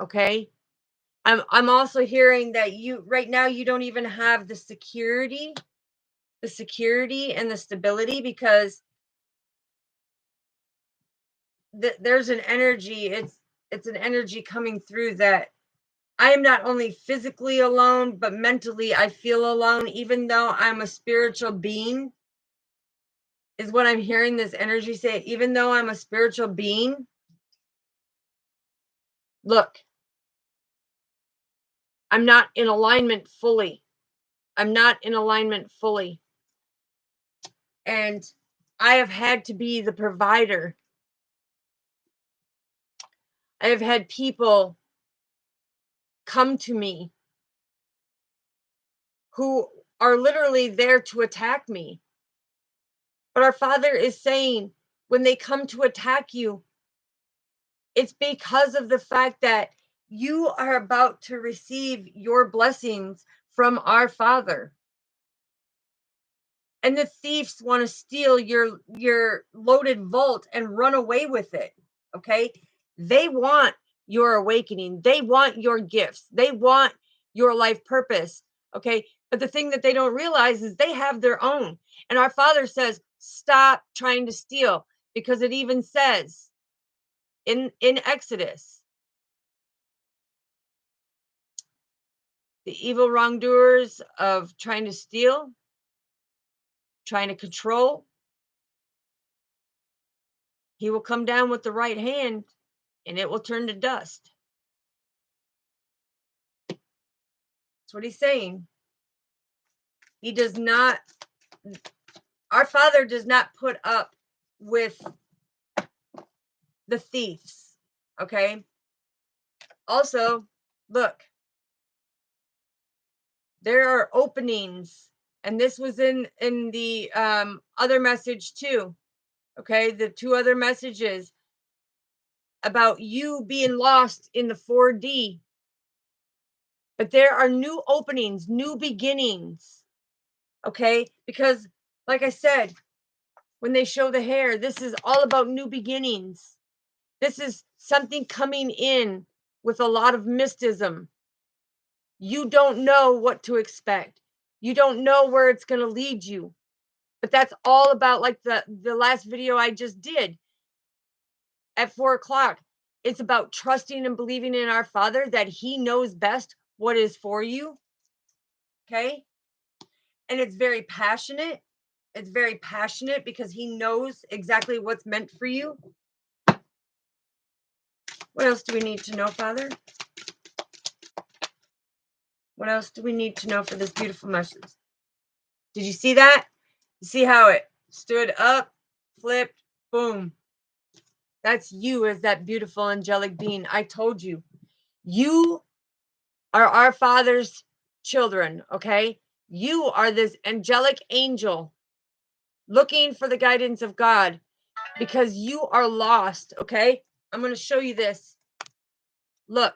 Speaker 1: Okay. I'm also hearing that you right now you don't even have the security and the stability because there's an energy. It's an energy coming through that I am not only physically alone, but mentally I feel alone, even though I'm a spiritual being, is what I'm hearing this energy say. Even though I'm a spiritual being, look, I'm not in alignment fully. I'm not in alignment fully. And I have had to be the provider. I have had people come to me who are literally there to attack me. But our Father is saying, when they come to attack you, it's because of the fact that you are about to receive your blessings from our Father. And the thieves want to steal your loaded vault and run away with it. Okay? They want your awakening. They want your gifts. They want your life purpose. Okay? But the thing that they don't realize is they have their own. And our Father says, stop trying to steal, because it even says in Exodus, the evil wrongdoers of trying to steal, trying to control, he will come down with the right hand and it will turn to dust. That's what he's saying. He does not, our Father does not put up with the thieves. Okay. Also, look, there are openings, and this was in the other message too. Okay, the two other messages about you being lost in the 4D. But there are new openings, new beginnings. Okay, because like I said, when they show the hair, this is all about new beginnings. This is something coming in with a lot of mysticism. You don't know what to expect. You don't know where it's going to lead you. But that's all about, like the last video I just did. at 4 o'clock. It's about trusting and believing in our Father that He knows best what is for you. Okay. And it's very passionate. It's very passionate because He knows exactly what's meant for you. What else do we need to know, Father? What else do we need to know for this beautiful message? Did you see that? You see how it stood up, flipped, boom. That's you as that beautiful angelic being. I told you. You are our Father's children, okay? You are this angelic angel looking for the guidance of God because you are lost, okay? I'm going to show you this. Look,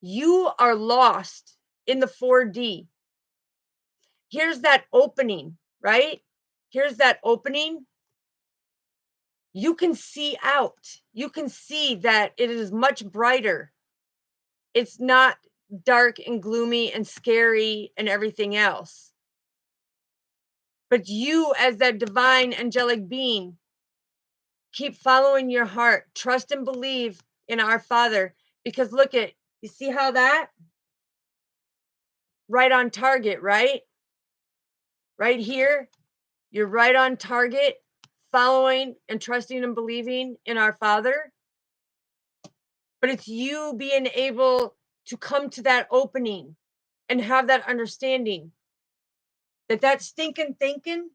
Speaker 1: you are lost in the 4D. Here's that opening, right? Here's that opening. You can see out. You can see that it is much brighter. It's not dark and gloomy and scary and everything else. But you, as that divine angelic being, keep following your heart. Trust and believe in our Father. Because look at, you see how that? Right on target, right? Right here, you're right on target, following and trusting and believing in our Father. But it's you being able to come to that opening and have that understanding that that stinking thinking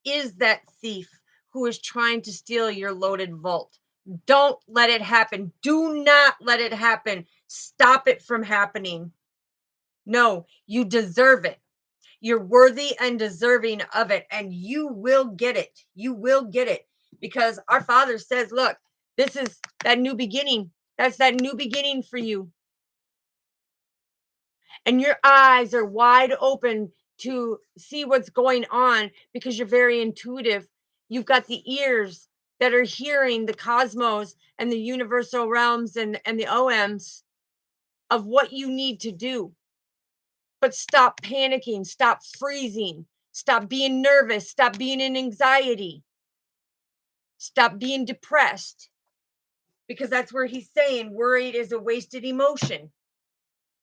Speaker 1: is that thief who is trying to steal your loaded vault. Don't let it happen. Do not let it happen. Stop it from happening. No, you deserve it. You're worthy and deserving of it, and you will get it. You will get it because our Father says, look, this is that new beginning. That's that new beginning for you. And your eyes are wide open to see what's going on because you're very intuitive. You've got the ears that are hearing the cosmos and the universal realms and the OMs of what you need to do. But stop panicking, stop freezing, stop being nervous, stop being in anxiety, stop being depressed, because that's where he's saying worried is a wasted emotion.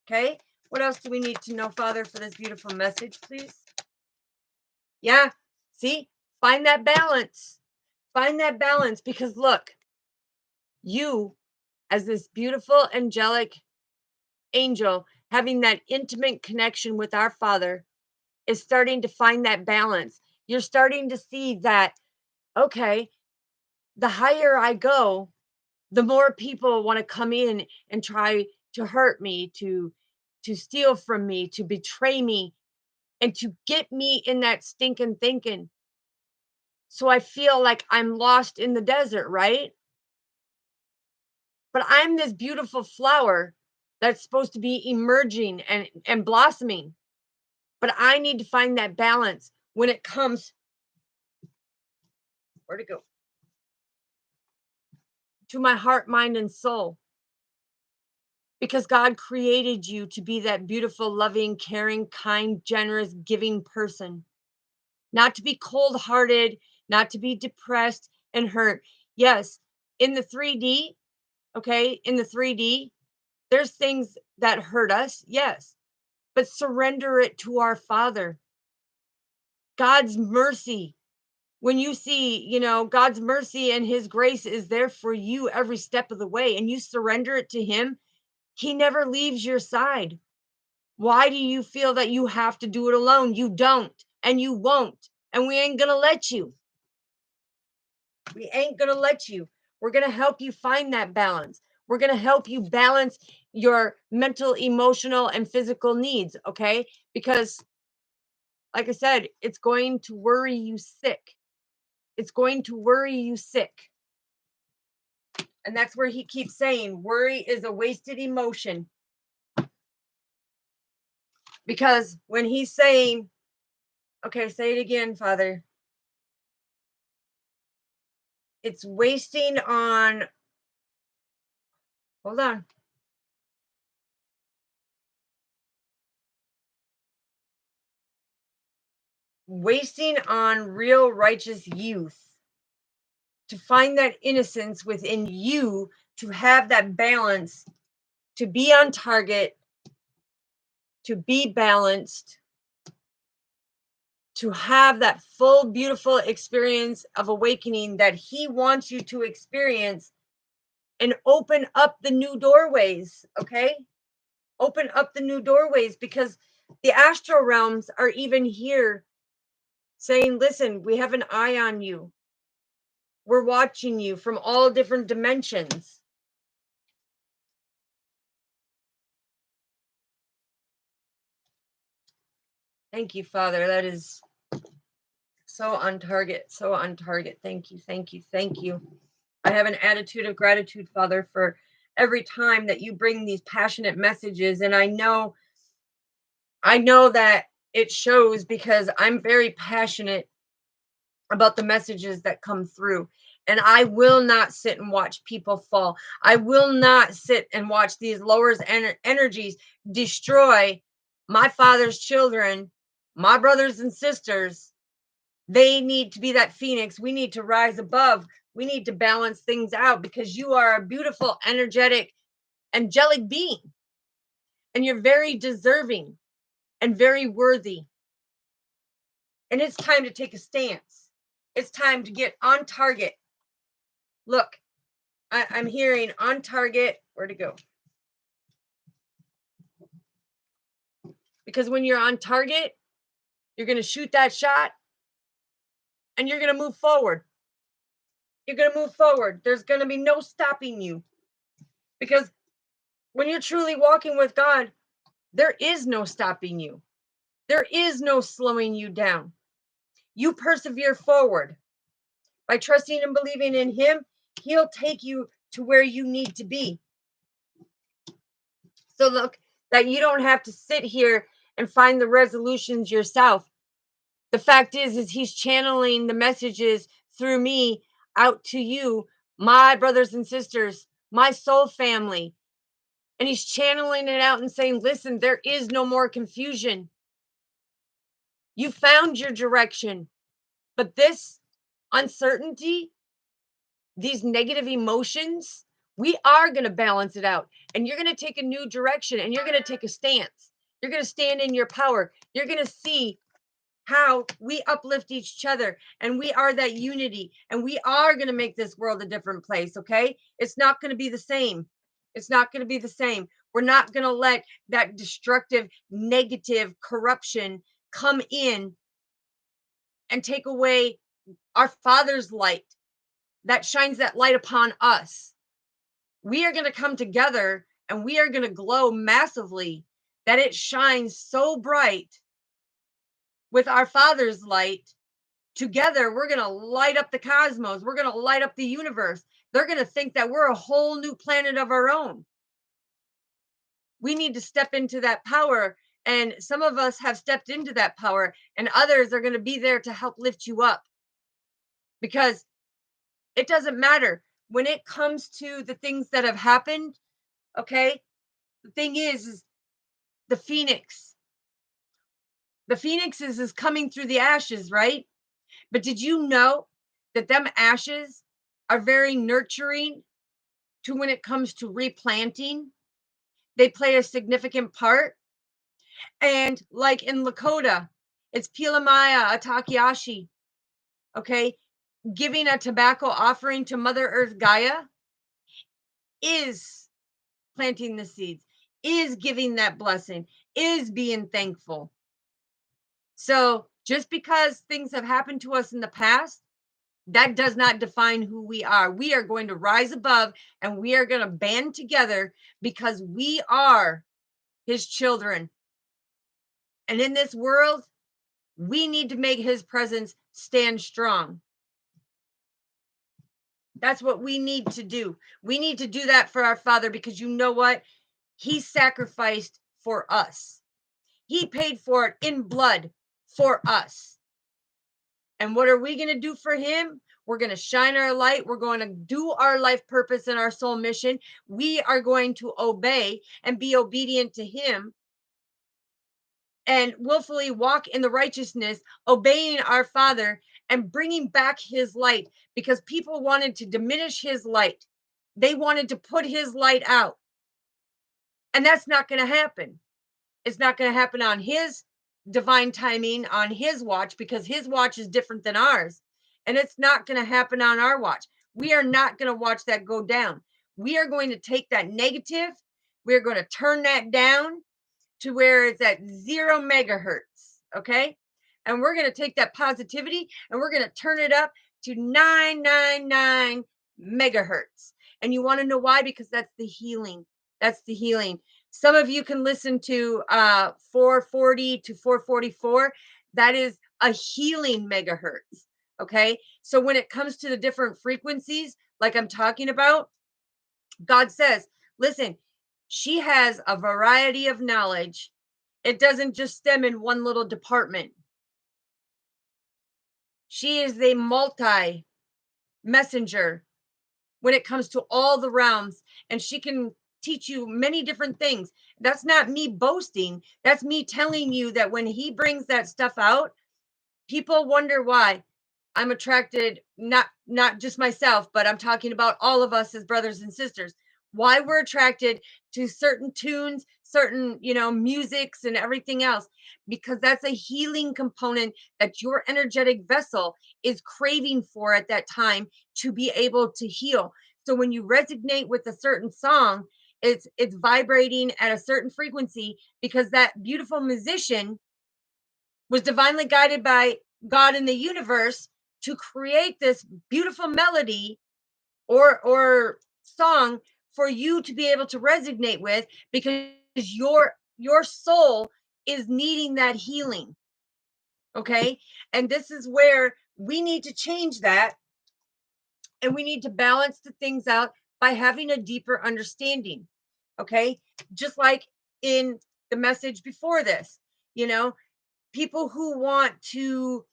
Speaker 1: Okay, what else do we need to know, Father, for this beautiful message, please? Yeah, see, find that balance. Find that balance because look, you, as this beautiful angelic angel, having that intimate connection with our Father, is starting to find that balance. You're starting to see that, okay, the higher I go, the more people want to come in and try to hurt me, to steal from me, to betray me, and to get me in that stinking thinking. So I feel like I'm lost in the desert, right? But I'm this beautiful flower that's supposed to be emerging and blossoming. But I need to find that balance when it comes, where to go? To my heart, mind, and soul. Because God created you to be that beautiful, loving, caring, kind, generous, giving person. Not to be cold hearted, not to be depressed and hurt. Yes, in the 3D, okay, in the 3D, there's things that hurt us, yes, but surrender it to our Father. God's mercy. When you see, God's mercy and His grace is there for you every step of the way, and you surrender it to Him, He never leaves your side. Why do you feel that you have to do it alone? You don't, and you won't, and we ain't gonna let you. We ain't gonna let you. We're gonna help you find that balance. We're gonna help you balance your mental, emotional, and physical needs, okay? Because, like I said, it's going to worry you sick. It's going to worry you sick. And that's where he keeps saying worry is a wasted emotion. Because when he's saying, okay, say it again, Father. It's wasting on, hold on. wasting on real righteous youth to find that innocence within you, to have that balance, to be on target, to be balanced, to have that full, beautiful experience of awakening that He wants you to experience, and open up the new doorways, okay? Open up the new doorways, because the astral realms are even here saying, listen, we have an eye on you. We're watching you from all different dimensions. Thank you, Father. That is so on target, so on target. Thank you, thank you, thank you. I have an attitude of gratitude, Father, for every time that you bring these passionate messages. And I know that it shows, because I'm very passionate about the messages that come through. And I will not sit and watch people fall. I will not sit and watch these lowers energies destroy my Father's children, my brothers and sisters. They need to be that phoenix. We need to rise above. We need to balance things out, because you are a beautiful, energetic, angelic being. And you're very deserving and very worthy. And it's time to take a stance. It's time to get on target. Look, I'm hearing on target. Where to go? Because when you're on target, you're going to shoot that shot and you're going to move forward. You're going to move forward. There's going to be no stopping you. Because when you're truly walking with God, there is no stopping you. There is no slowing you down. You persevere forward. By trusting and believing in Him, He'll take you to where you need to be. So look, that you don't have to sit here and find the resolutions yourself. The fact is He's channeling the messages through me out to you, my brothers and sisters, my soul family. And He's channeling it out and saying, listen, there is no more confusion. You found your direction. But this uncertainty, these negative emotions, we are going to balance it out. And you're going to take a new direction, and you're going to take a stance. You're going to stand in your power. You're going to see how we uplift each other, and we are that unity, and we are going to make this world a different place. Okay. It's not going to be the same. It's not going to be the same. We're not going to let that destructive, negative corruption come in and take away our Father's light that shines that light upon us. We are going to come together, and we are going to glow massively, that it shines so bright with our Father's light. Together, we're going to light up the cosmos. We're going to light up the universe. They're going to think that we're a whole new planet of our own. We need to step into that power. And some of us have stepped into that power, and others are going to be there to help lift you up. Because it doesn't matter when it comes to the things that have happened. Okay. The thing is the phoenix. The phoenix is coming through the ashes, right? But did you know that them ashes are very nurturing to when it comes to replanting? They play a significant part. And like in Lakota, it's Pilamaya Atakiashi, okay? Giving a tobacco offering to Mother Earth Gaia is planting the seeds, is giving that blessing, is being thankful. So just because things have happened to us in the past, that does not define who we are. We are going to rise above, and we are going to band together, because we are His children. And in this world, we need to make His presence stand strong. That's what we need to do. We need to do that for our Father, because you know what? He sacrificed for us. He paid for it in blood for us. And what are we going to do for Him? We're going to shine our light. We're going to do our life purpose and our soul mission. We are going to obey and be obedient to Him. and willfully walk in the righteousness, obeying our Father and bringing back his light, because people wanted to diminish his light. They wanted to put his light out. And that's not going to happen. It's not going to happen on his divine timing, on his watch, because his watch is different than ours. And it's not going to happen on our watch. We are not going to watch that go down. We are going to take that negative, we're going to turn that down to where it's at 0 megahertz. Okay. And we're going to take that positivity and we're going to turn it up to 999 megahertz. And you want to know why? Because that's the healing. That's the healing. Some of you can listen to 440 to 444. That is a healing megahertz. Okay. So when it comes to the different frequencies, like I'm talking about, God says, listen, she has a variety of knowledge. It doesn't just stem in one little department. She is a multi messenger when it comes to all the realms, and she can teach you many different things. That's not me boasting. That's me telling you that when he brings that stuff out, people wonder why. I'm attracted, not just myself, but I'm talking about all of us as brothers and sisters. Why we're attracted to certain tunes, certain, musics and everything else, because that's a healing component that your energetic vessel is craving for at that time to be able to heal. So when you resonate with a certain song, it's vibrating at a certain frequency, because that beautiful musician was divinely guided by God in the universe to create this beautiful melody or song for you to be able to resonate with, because your soul is needing that healing. Okay? And this is where we need to change that, and we need to balance the things out by having a deeper understanding. Okay? Just like in the message before this, people who want to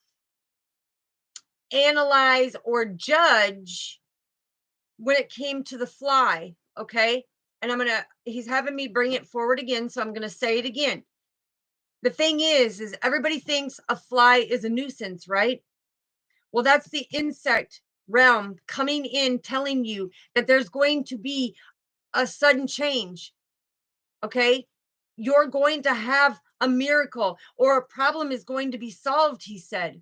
Speaker 1: analyze or judge when it came to the fly. Okay. And he's having me bring it forward again. So I'm going to say it again. The thing is everybody thinks a fly is a nuisance, right? Well, that's the insect realm coming in, telling you that there's going to be a sudden change. Okay. You're going to have a miracle, or a problem is going to be solved, he said.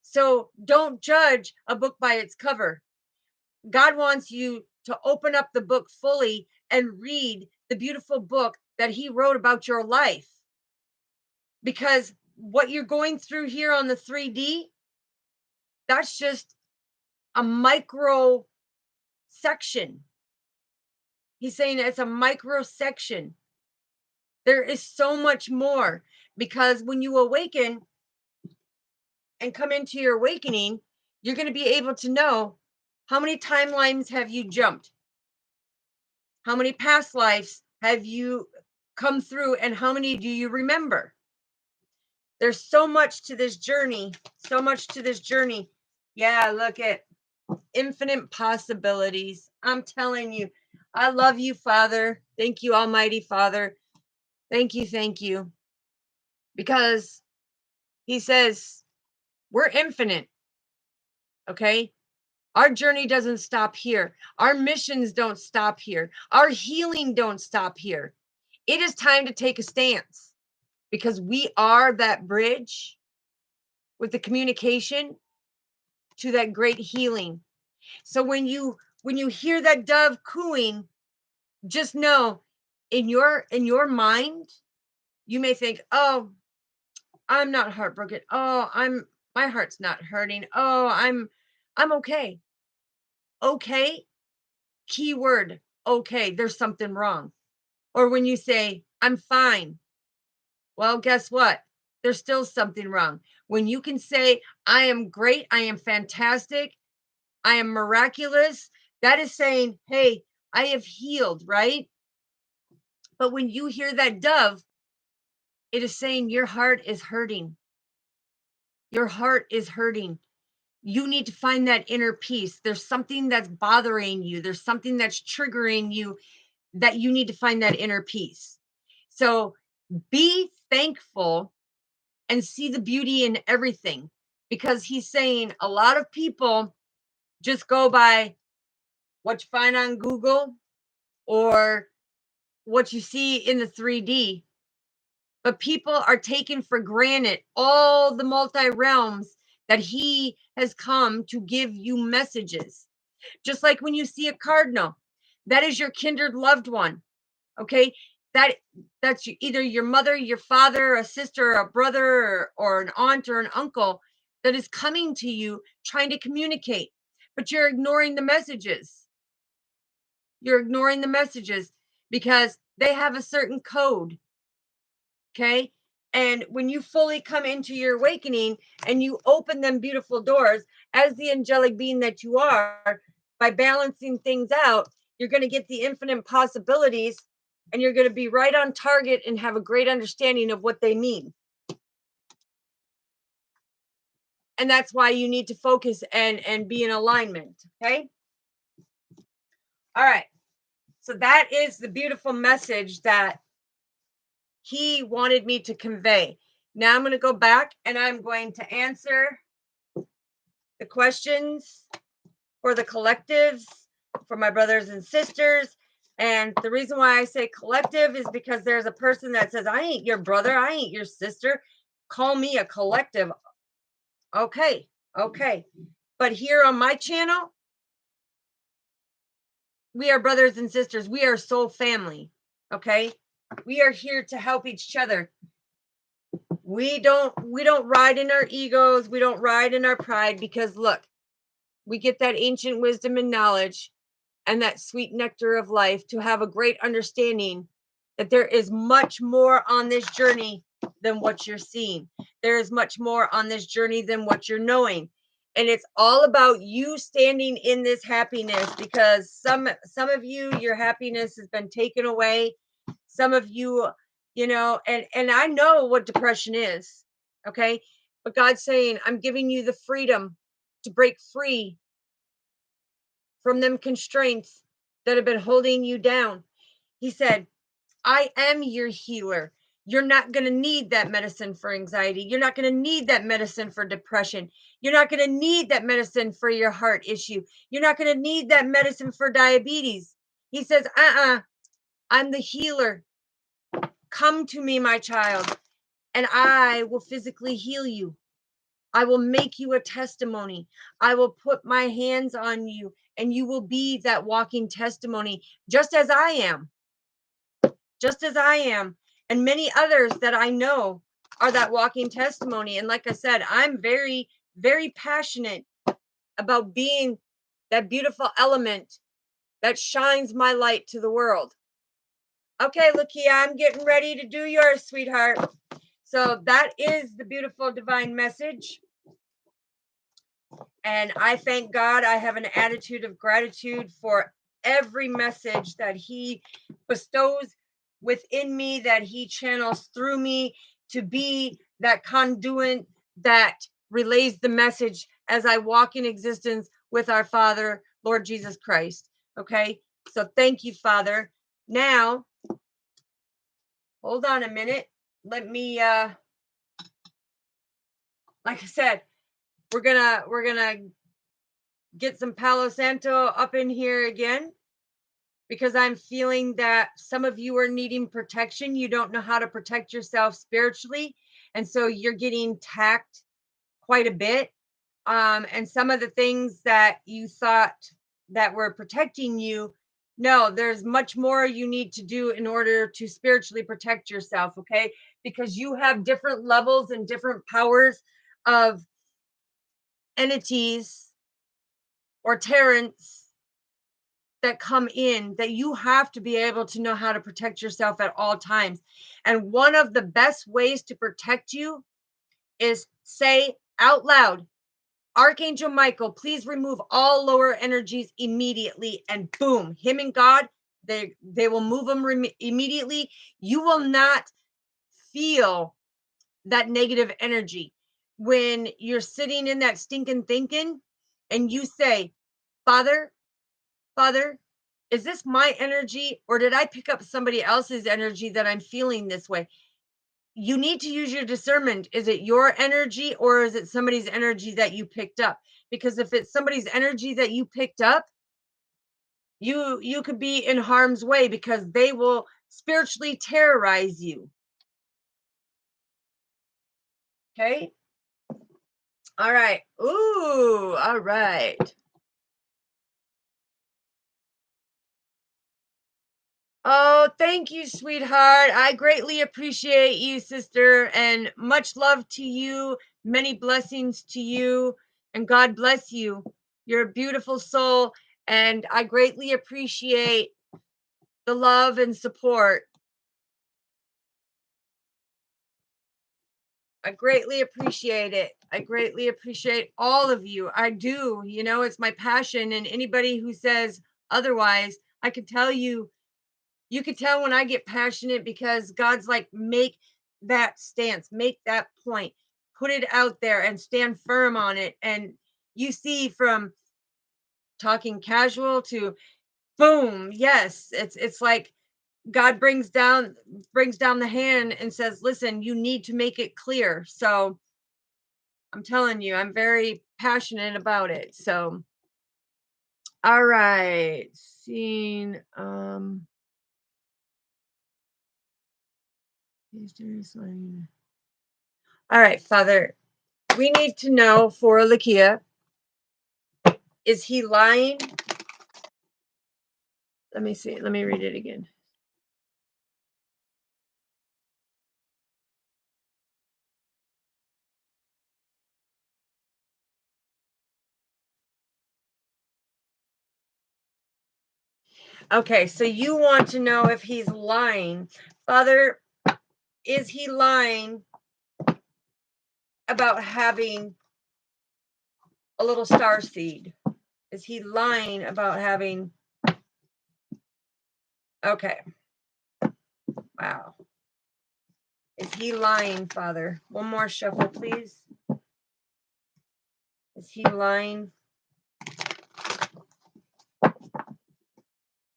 Speaker 1: So don't judge a book by its cover. God wants you to open up the book fully and read the beautiful book that he wrote about your life. Because what you're going through here on the 3D, that's just a micro section. He's saying it's a micro section. There is so much more, because when you awaken and come into your awakening, you're going to be able to know how many timelines have you jumped? How many past lives have you come through, and how many do you remember? There's so much to this journey, so much to this journey. Yeah, look at infinite possibilities. I'm telling you, I love you, Father. Thank you, Almighty Father. Thank you, thank you. Because he says we're infinite, okay? Our journey doesn't stop here. Our missions don't stop here. Our healing don't stop here. It is time to take a stance, because we are that bridge with the communication to that great healing. So when you hear that dove cooing, just know in your mind, you may think, "Oh, I'm not heartbroken. Oh, my heart's not hurting. Oh, I'm okay." Okay, keyword, okay, there's something wrong. Or when you say, "I'm fine." Well, guess what? There's still something wrong. When you can say, "I am great, I am fantastic, I am miraculous," that is saying, "Hey, I have healed," right? But when you hear that dove, it is saying your heart is hurting. Your heart is hurting. You need to find that inner peace. There's something that's bothering you. There's something that's triggering you, that you need to find that inner peace. So Be thankful and see the beauty in everything, because he's saying a lot of people just go by what you find on Google or what you see in the 3D. But people are taking for granted all the multi realms that he has come to give you messages. Just like when you see a cardinal, that is your kindred loved one. Okay, that that's either your mother, your father, a sister, a brother, or an aunt or an uncle that is coming to you trying to communicate, but you're ignoring the messages. You're ignoring the messages because they have a certain code. Okay. And when you fully come into your awakening and you open them beautiful doors as the angelic being that you are, by balancing things out, you're going to get the infinite possibilities, and you're going to be right on target and have a great understanding of what they mean. And that's why you need to focus and be in alignment. Okay. All right. So that is the beautiful message that he wanted me to convey. Now I'm going to go back and I'm going to answer the questions for the collectives, for my brothers and sisters. And the reason why I say collective is because there's a person that says, I ain't your brother, I ain't your sister. Call me a collective. Okay, okay. But here on my channel, we are brothers and sisters. We are soul family. Okay. We are here to help each other. We don't ride in our egos. We don't ride in our pride, because look, we get that ancient wisdom and knowledge and that sweet nectar of life to have a great understanding that there is much more on this journey than what you're seeing. There is much more on this journey than what you're knowing. And it's all about you standing in this happiness, because some of you, your happiness has been taken away. Some of you, and I know what depression is. Okay. But God's saying, I'm giving you the freedom to break free from them constraints that have been holding you down. He said, I am your healer. You're not going to need that medicine for anxiety. You're not going to need that medicine for depression. You're not going to need that medicine for your heart issue. You're not going to need that medicine for diabetes. He says, I'm the healer. Come to me, my child, and I will physically heal you. I will make you a testimony. I will put my hands on you, and you will be that walking testimony, just as I am, just as I am. And many others that I know are that walking testimony. And like I said, I'm very, very passionate about being that beautiful element that shines my light to the world. Okay, Lakia, I'm getting ready to do yours, sweetheart. So that is the beautiful divine message. And I thank God I have an attitude of gratitude for every message that he bestows within me, that he channels through me to be that conduit that relays the message as I walk in existence with our Father, Lord Jesus Christ. Okay. So thank you, Father. Now, hold on a minute. Let me, like I said, we're gonna get some Palo Santo up in here again, because I'm feeling that some of you are needing protection. You don't know how to protect yourself spiritually. And so you're getting tacked quite a bit. And some of the things that you thought that were protecting you, no, there's much more you need to do in order to spiritually protect yourself. Okay. Because you have different levels and different powers of entities or terrants that come in, that you have to be able to know how to protect yourself at all times. And one of the best ways to protect you is say out loud, Archangel Michael, please remove all lower energies immediately. And boom, him and God, they will move them immediately. You will not feel that negative energy when you're sitting in that stinking thinking and you say, Father, Father, is this my energy, or did I pick up somebody else's energy that I'm feeling this way? you need to use your discernment. Is it your energy or is it somebody's energy that you picked up? Because if it's somebody's energy that you picked up, you could be in harm's way because they will spiritually terrorize you. Okay? All right. Ooh, all right. Oh, thank you, sweetheart. I greatly appreciate you, sister, and much love to you. Many blessings to you, and God bless you. You're a beautiful soul, and I greatly appreciate the love and support. I greatly appreciate it. I greatly appreciate all of you. I do. It's my passion, and anybody who says otherwise, I can tell you. You could tell when I get passionate because God's like, make that stance, make that point, put it out there and stand firm on it. And you see from talking casual to boom, yes, it's like God brings down the hand and says, listen, you need to make it clear. So I'm telling you, I'm very passionate about it. So all right. Scene all right, Father. We need to know for Lakia, is he lying? Let me see. Let me read it again. Okay, so you want to know if he's lying. Father, is he lying about having a little star seed? Is he lying about having? Okay. Wow. Is he lying, Father? One more shuffle, please. Is he lying?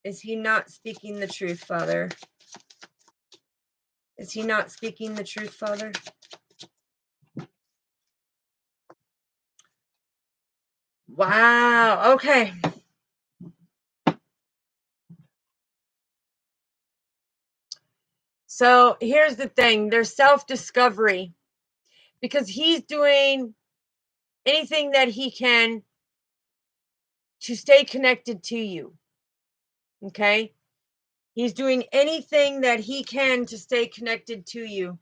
Speaker 1: Is he not speaking the truth, Father? Is he not speaking the truth, Father? Wow. Okay. So here's the thing, there's self-discovery because he's doing anything that he can to stay connected to you. Okay? He's doing anything that he can to stay connected to you.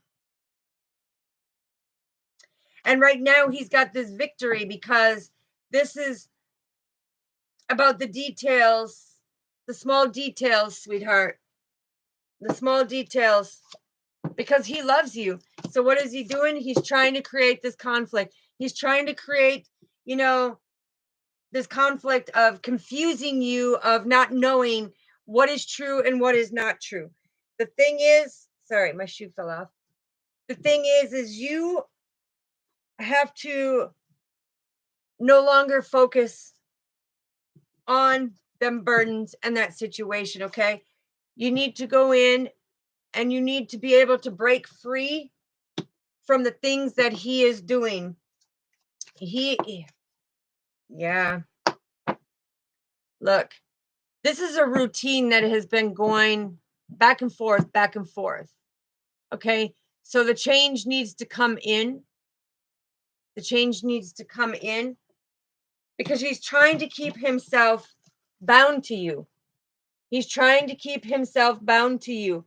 Speaker 1: And right now he's got this victory because this is about the details, the small details, sweetheart. The small details because he loves you. So what is he doing? He's trying to create this conflict. He's trying to create, you know, this conflict of confusing you, of not knowing what is true and what is not true. The thing is, sorry, my shoe fell off. The thing is you have to no longer focus on them burdens and that situation, okay? You need to go in and you need to be able to break free from the things that he is doing. Yeah, look, this is a routine that has been going back and forth, back and forth. Okay. So the change needs to come in. The change needs to come in because he's trying to keep himself bound to you. He's trying to keep himself bound to you.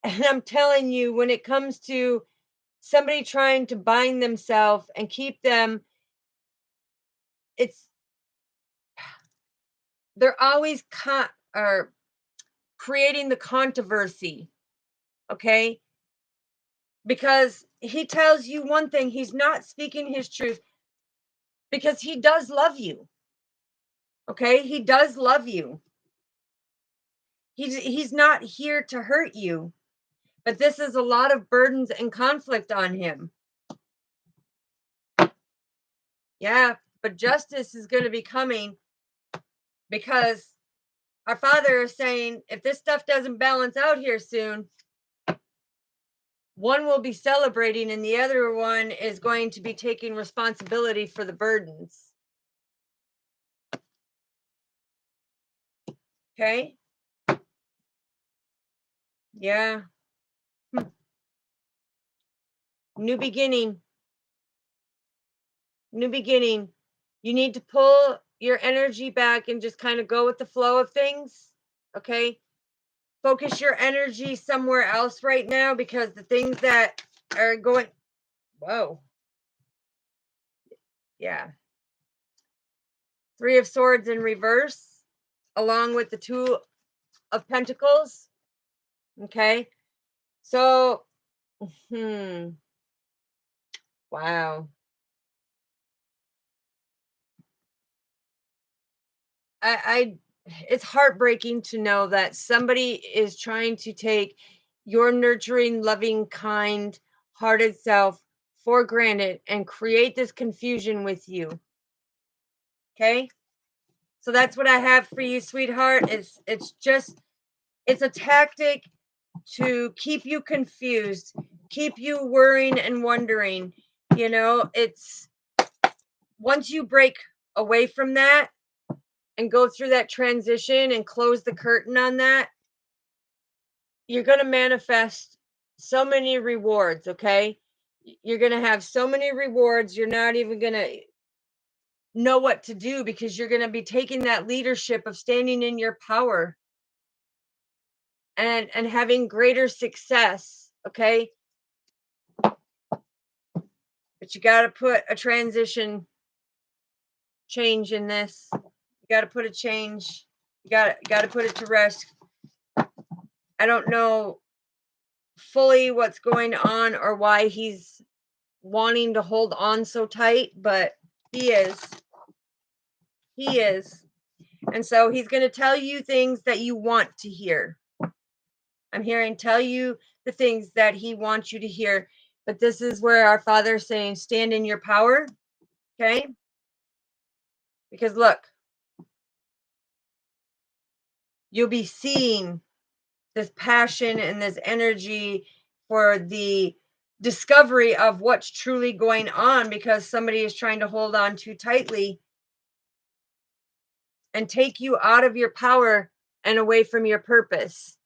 Speaker 1: And I'm telling you, when it comes to somebody trying to bind themselves and keep them, it's they're always or creating the controversy. Okay. Because he tells you one thing, he's not speaking his truth because he does love you. Okay? He does love you. He's not here to hurt you, but this is a lot of burdens and conflict on him. Yeah, but justice is going to be coming because our Father is saying if this stuff doesn't balance out here soon, One will be celebrating and the other one is going to be taking responsibility for the burdens. Okay? Yeah. New beginning. New beginning. You need to pull your energy back and just kind of go with the flow of things. Okay? Focus your energy somewhere else right now, because the things that are going, whoa, yeah. Three of Swords in reverse, along with the Two of Pentacles. Okay? So, wow. I it's heartbreaking to know that somebody is trying to take your nurturing, loving, kind hearted self for granted and create this confusion with you. Okay? So that's what I have for you, sweetheart. It's a tactic to keep you confused, keep you worrying and wondering. It's once you break away from that and go through that transition and close the curtain on that, you're going to manifest so many rewards, okay? You're going to have so many rewards, you're not even going to know what to do, because you're going to be taking that leadership of standing in your power and having greater success, okay? But you got to put a transition change in this. You got to put a change. You got to put it to rest. I don't know fully what's going on or why he's wanting to hold on so tight, but he is. He is. And so he's going to tell you things that you want to hear. I'm hearing tell you the things that he wants you to hear. But this is where our Father's saying, stand in your power. Okay? Because look, you'll be seeing this passion and this energy for the discovery of what's truly going on, because somebody is trying to hold on too tightly and take you out of your power and away from your purpose.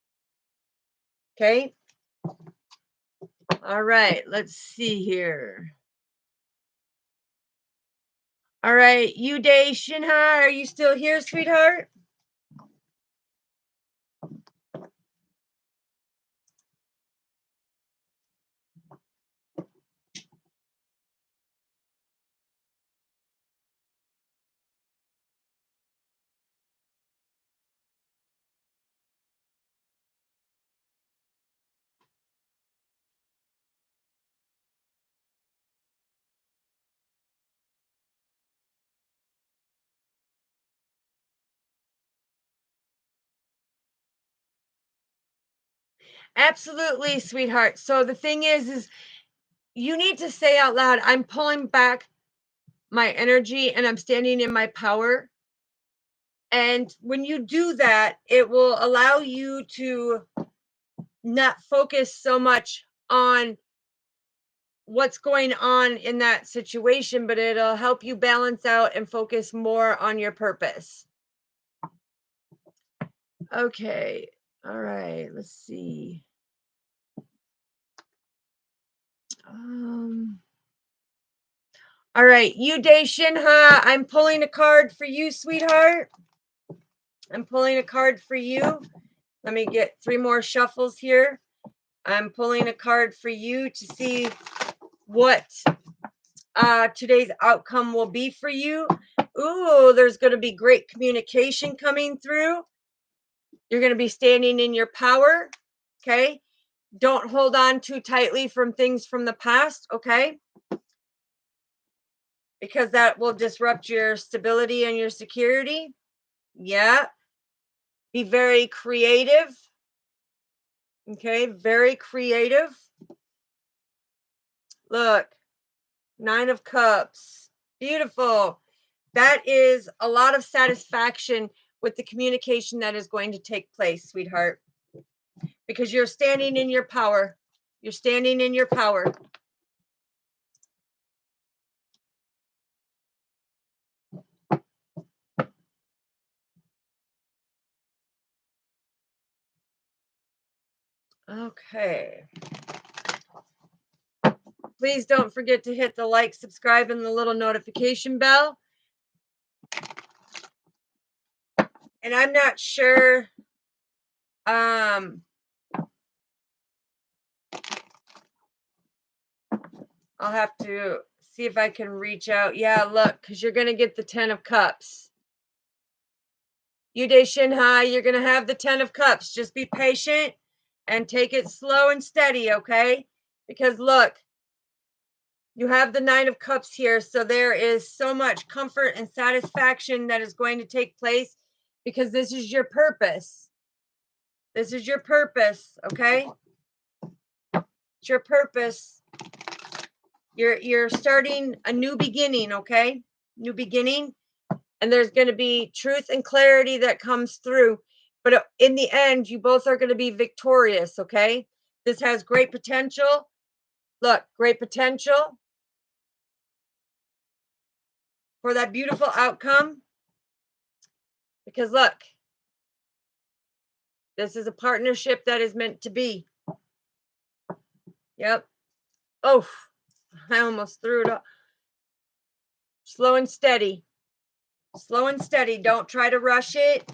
Speaker 1: Okay? All right, let's see here. All right, Uday Shinha, are you still here, sweetheart? Absolutely, sweetheart. So the thing is you need to say out loud, I'm pulling back my energy and I'm standing in my power. And when you do that, it will allow you to not focus so much on what's going on in that situation, but it'll help you balance out and focus more on your purpose. Okay. All right. Let's see. All right. Uday Shinha, I'm pulling a card for you, sweetheart. I'm pulling a card for you. Let me get 3 more shuffles here. I'm pulling a card for you to see what today's outcome will be for you. Ooh, there's going to be great communication coming through. You're going to be standing in your power. Okay. Don't hold on too tightly from things from the past. Okay. Because that will disrupt your stability and your security. Yeah. Be very creative. Okay. Very creative. Look, 9 of Cups. Beautiful. That is a lot of satisfaction with the communication that is going to take place, sweetheart, because you're standing in your power. You're standing in your power. Okay. Please don't forget to hit the like, subscribe, and the little notification bell. And I'm not sure. I'll have to see if I can reach out. Yeah, look, because you're going to get the 10 of Cups. Yude Shinhai, you're going to have the 10 of Cups. Just be patient and take it slow and steady, okay? Because look, you have the 9 of Cups here, so there is so much comfort and satisfaction that is going to take place because this is your purpose. This is your purpose, okay? It's your purpose. You're starting a new beginning, okay? New beginning. And there's going to be truth and clarity that comes through. But in the end, you both are going to be victorious, okay? This has great potential. Look, great potential for that beautiful outcome. Because look, this is a partnership that is meant to be. Yep. Oh, I almost threw it up. Slow and steady. Slow and steady. Don't try to rush it.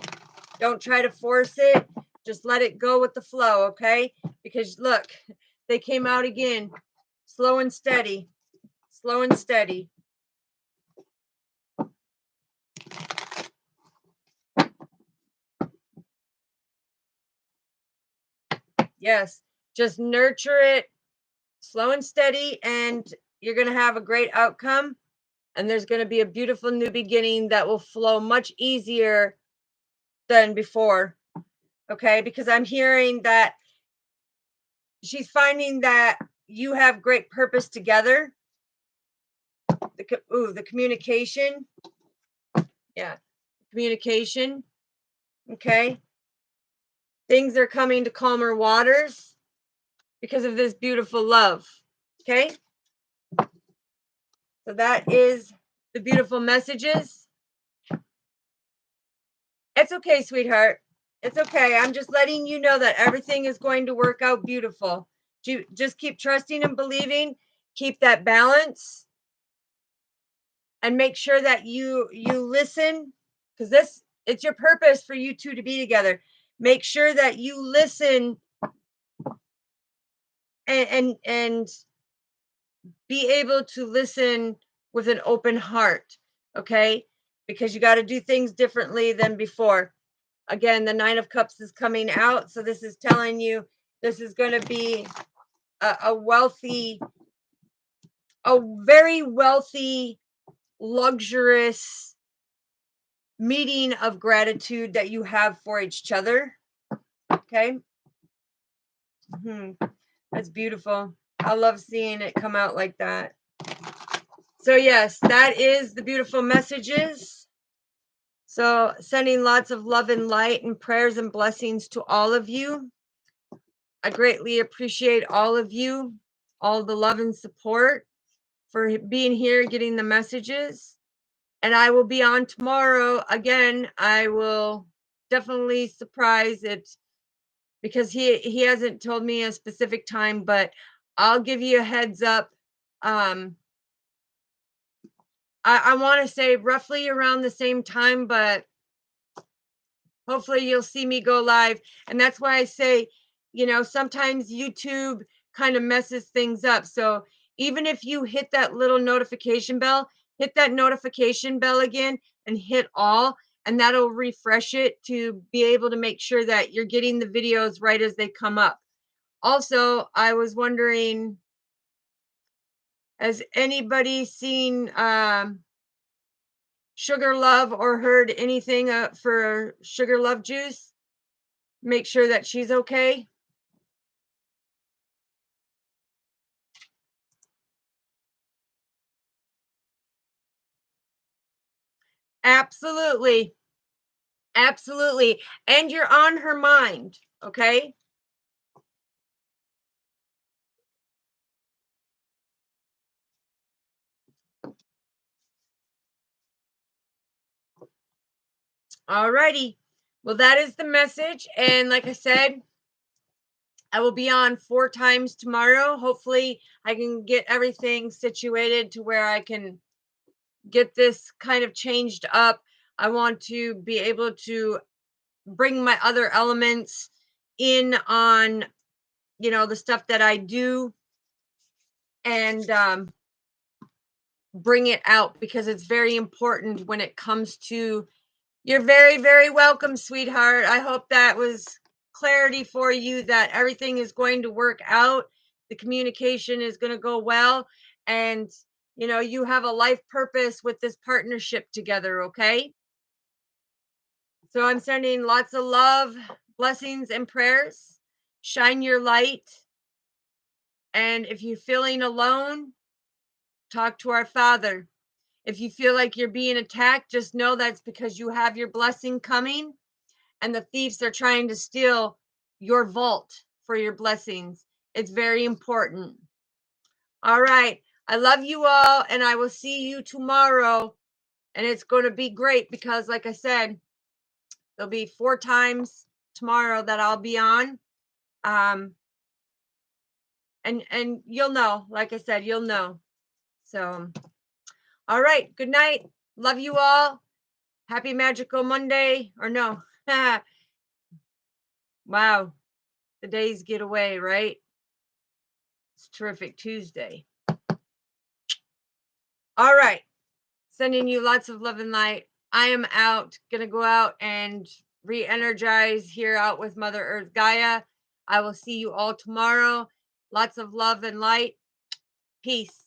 Speaker 1: Don't try to force it. Just let it go with the flow, okay? Because look, they came out again. Slow and steady. Slow and steady. Yes. Just nurture it. Slow and steady. And you're going to have a great outcome. And there's going to be a beautiful new beginning that will flow much easier than before. Okay? Because I'm hearing that she's finding that you have great purpose together. The communication. Yeah. Communication. Okay. Things are coming to calmer waters because of this beautiful love. Okay. So that is the beautiful messages. It's okay, sweetheart. It's okay. I'm just letting you know that everything is going to work out beautiful. Just keep trusting and believing. Keep that balance. And make sure that you listen, because it's your purpose for you two to be together. Make sure that you listen and be able to listen with an open heart, okay? Because you got to do things differently than before. Again, the 9 of Cups is coming out, so this is telling you this is going to be a very wealthy, luxurious meeting of gratitude that you have for each other. Okay. That's beautiful. I love seeing it come out like that. So yes, that is the beautiful messages. So sending lots of love and light and prayers and blessings to all of you. I greatly appreciate all of you, all the love and support for being here, getting the messages. And I will be on tomorrow. Again, I will definitely surprise it because he hasn't told me a specific time, but I'll give you a heads up. I want to say roughly around the same time, but hopefully you'll see me go live. And that's why I say, sometimes YouTube kind of messes things up. So even if you hit that little notification bell, hit that notification bell again and hit all, and that'll refresh it to be able to make sure that you're getting the videos right as they come up. Also, I was wondering, has anybody seen Sugar Love or heard anything for Sugar Love Juice? Make sure that she's okay. Absolutely. Absolutely. And you're on her mind, okay? All righty. Well, that is the message. And like I said, I will be on 4 times tomorrow. Hopefully, I can get everything situated to where I can get this kind of changed up. I want to be able to bring my other elements in on, the stuff that I do, and bring it out, because it's very important when it comes to. You're very, very welcome, sweetheart. I hope that was clarity for you, that everything is going to work out. The communication is going to go well. And, you have a life purpose with this partnership together, okay? So I'm sending lots of love, blessings, and prayers. Shine your light. And if you're feeling alone, talk to our Father. If you feel like you're being attacked, just know that's because you have your blessing coming, and the thieves are trying to steal your vault for your blessings. It's very important. All right. I love you all, and I will see you tomorrow. And it's going to be great because, like I said, there'll be 4 times tomorrow that I'll be on. And you'll know, like I said, you'll know. So, all right. Good night. Love you all. Happy Magical Monday. Or no. Wow. The days get away, right? It's terrific Tuesday. All right. Sending you lots of love and light. I am out. Gonna go out and re-energize here out with Mother Earth Gaia. I will see you all tomorrow. Lots of love and light. Peace.